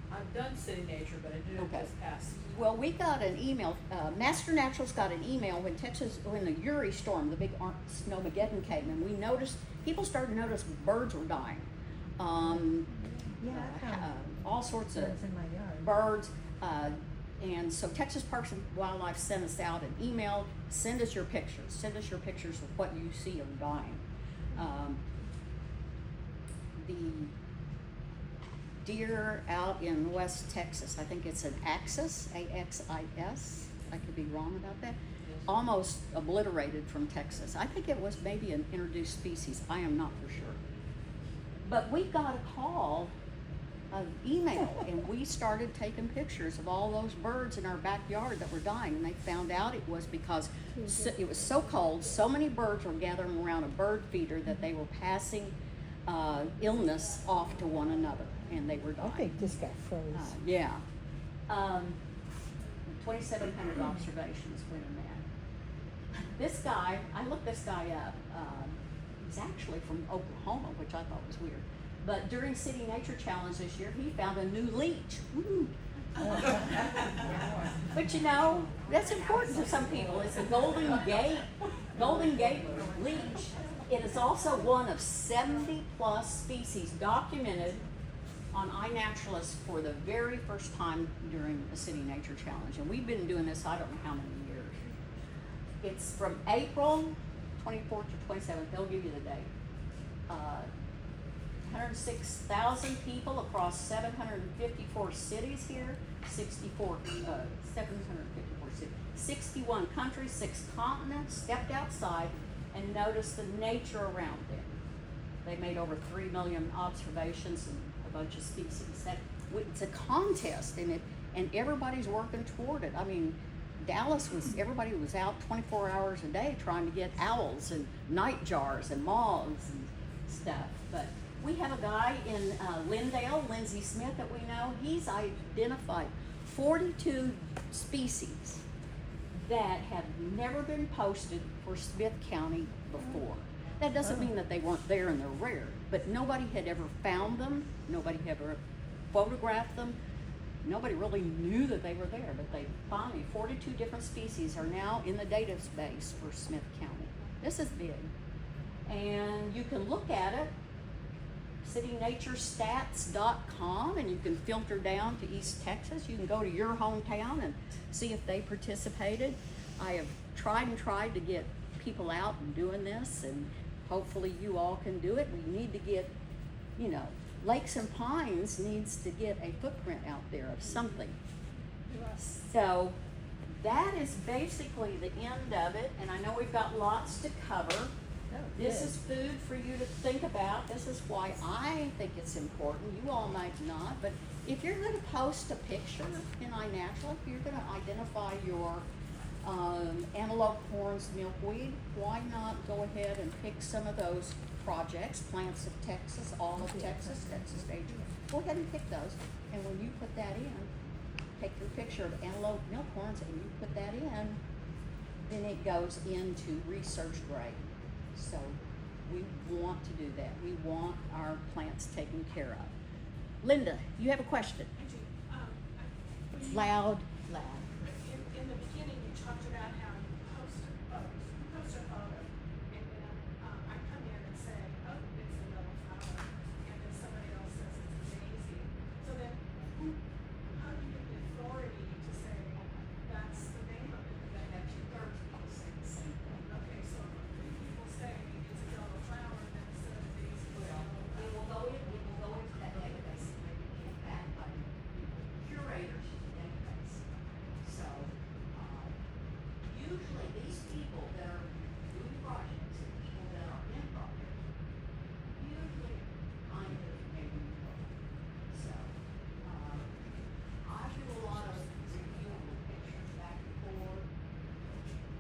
I've done city nature, but I did it Okay. this past. Well, we got an email, Master Naturals got an email when the Uri storm, the big snowmageddon came, and we noticed, people started to notice birds were dying. Yeah, I found All sorts of birds in my yard. birds. And so Texas Parks and Wildlife sent us out an email, send us your pictures. Send us your pictures of what you see are dying. The deer out in West Texas, I think it's an axis, A-X-I-S. I could be wrong about that. almost obliterated from Texas. I think it was maybe an introduced species. I am not for sure. But we got a call, an email, and we started taking pictures of all those birds in our backyard that were dying. And they found out it was because it was so cold, so many birds were gathering around a bird feeder that they were passing illness off to one another, and they were dying. I think this guy froze. Yeah. 2,700 observations went in that. This guy, I looked this guy up. He's actually from Oklahoma, which I thought was weird. But during City Nature Challenge this year, he found a new leech. Woo. But you know, that's important to some people. It's a Golden Gate leech. It is also one of 70 plus species documented on iNaturalist for the very first time during the City Nature Challenge. And we've been doing this, I don't know how many years. It's from April 24th to 27th, they'll give you the date. 106,000 people across 754 cities here, 754 cities, 61 countries, 6 continents, stepped outside and noticed the nature around them. They made over 3 million observations and a bunch of species. It's a contest, and everybody's working toward it. I mean, everybody was out 24 hours a day trying to get owls and nightjars and moths and stuff. But we have a guy in Lindale, Lindsay Smith, that we know. He's identified 42 species that have never been posted for Smith County before. That doesn't mean that they weren't there and they're rare, but nobody had ever found them, nobody had ever photographed them, nobody really knew that they were there, but they finally, 42 different species are now in the database for Smith County. This is big. And you can look at it, citynaturestats.com, and you can filter down to East Texas. You can go to your hometown and see if they participated. I have tried to get people out and doing this, and hopefully you all can do it. We need to get, Lakes and Pines needs to get a footprint out there of something. So that is basically the end of it, and I know we've got lots to cover. This is food for you to think about. This is why I think it's important. You all might not, but if you're going to post a picture in iNatural, if you're going to identify your antelope horns milkweed, why not go ahead and pick some of those projects, Plants of Texas, all of Texas, Texas Nature. Go ahead and pick those, and when you put that in, take your picture of antelope milkhorns and you put that in, then it goes into research grade. So we want to do that. We want our plants taken care of. Linda, you have a question? I do. Loud. In the beginning, you talked about how you post a photo, and then I come in and say, oh, it's a yellow flower, and then somebody else says it's a daisy. So then, how do you get the authority to say that's the name of it? That have 2/3 people say the same thing. Okay, so if 3 people say it's a yellow flower, then instead of a daisy, it's a yellow We will go into that database and maybe get that by curators of the database. So, usually these people that are doing projects and people that are in projects, usually kind of maybe know. So, I do a lot of reviewing the pictures back and forth.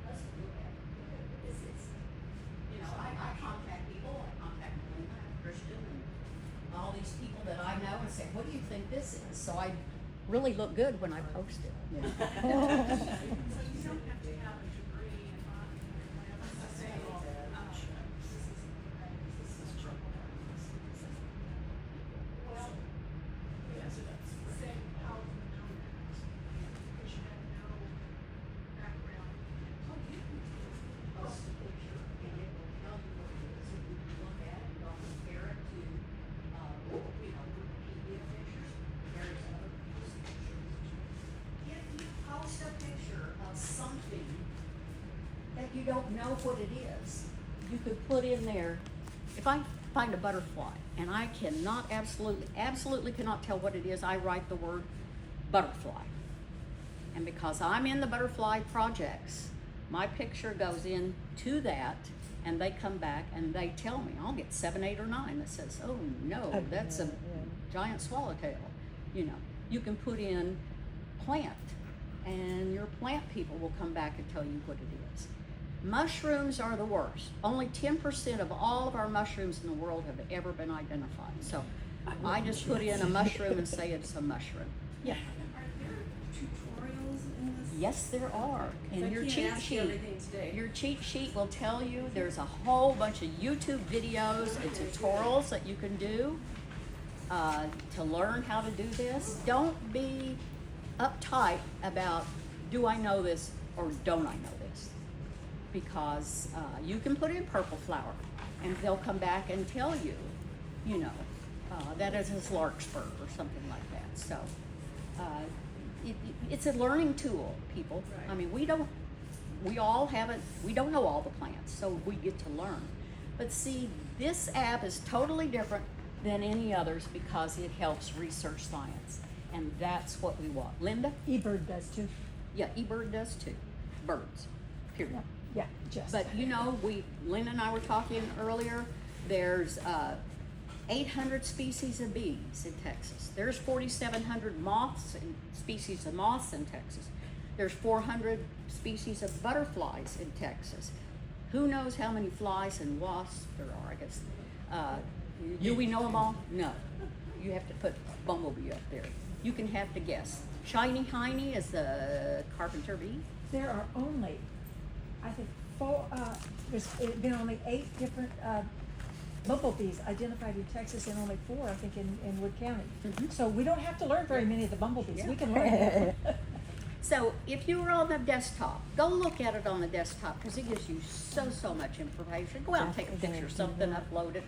Let's look at it. This is, I contact people, I contact Melinda, Christian, and all these people that I know and say, what do you think this is? So I really look good when I post it. So you don't have to have a degree in botany or whatever to say, this is trouble. Well, say how do you know that? Because you have no background. Post a picture and it will tell you what it is. And you can look at it, you'll compare it to, Wikipedia pictures, various other people's pictures. If you post a picture of something that you don't know what it is, you could put in there, if I find a butterfly and I cannot absolutely cannot tell what it is, I write the word butterfly. And because I'm in the butterfly projects, My picture goes into that, and they come back and they tell me, I'll get 7, 8, or 9 that says, oh no, that's a giant swallowtail. You know, you can put in plant, and your plant people will come back and tell you what it is. Mushrooms are the worst. Only 10% of all of our mushrooms in the world have ever been identified. So I just put in a mushroom and say it's a mushroom. Yeah. Are there tutorials in this? Yes, there are. And I your can't cheat ask you sheet, everything today. your cheat sheet will tell you there's a whole bunch of YouTube videos and tutorials that you can do to learn how to do this. Don't be uptight about, do I know this or don't I know this? Because you can put in purple flower and they'll come back and tell you, you know, that is a larkspur or something like that. So it's a learning tool, people. Right. I mean, we don't know all the plants, so we get to learn. But see, this app is totally different than any others because it helps research science. And that's what we want. Linda? eBird does too. Yeah, eBird does too. Birds, period. Yeah, just. But you know, Linda and I were talking earlier, there's 800 species of bees in Texas. There's 4,700 moths and species of moths in Texas. There's 400 species of butterflies in Texas. Who knows how many flies and wasps there are, I guess. Do we know them all? No. You have to put bumblebee up there. You can have to guess. Shiny hiney is the carpenter bee. There are only, I think, there's been only 8 different bumblebees identified in Texas and only 4, I think, in Wood County. Mhm. So we don't have to learn very many of the bumblebees. Yeah. We can learn them. So if you were on the desktop, go look at it on the desktop because it gives you so much information. Go out and take a picture of something, upload it,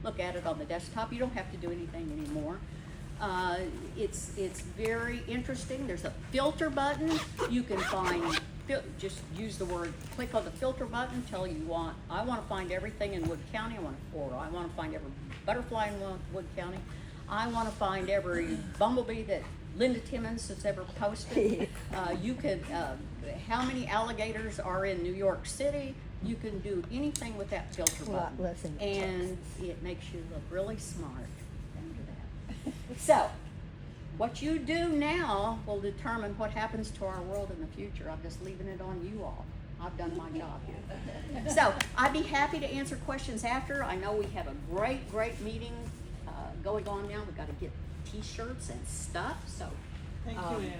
look at it on the desktop. You don't have to do anything anymore. It's very interesting. There's a filter button. You can find, just use the word, click on the filter button, tell you I want to find everything in Wood County, I want to find every butterfly in Wood County. I want to find every bumblebee that Linda Timmons has ever posted. You could, how many alligators are in New York City? You can do anything with that filter button. And it makes you look really smart after that. So, what you do now will determine what happens to our world in the future. I'm just leaving it on you all. I've done my job here. So, I'd be happy to answer questions after. I know we have a great meeting going on now. We've got to get t-shirts and stuff. So, Thank you, Ann.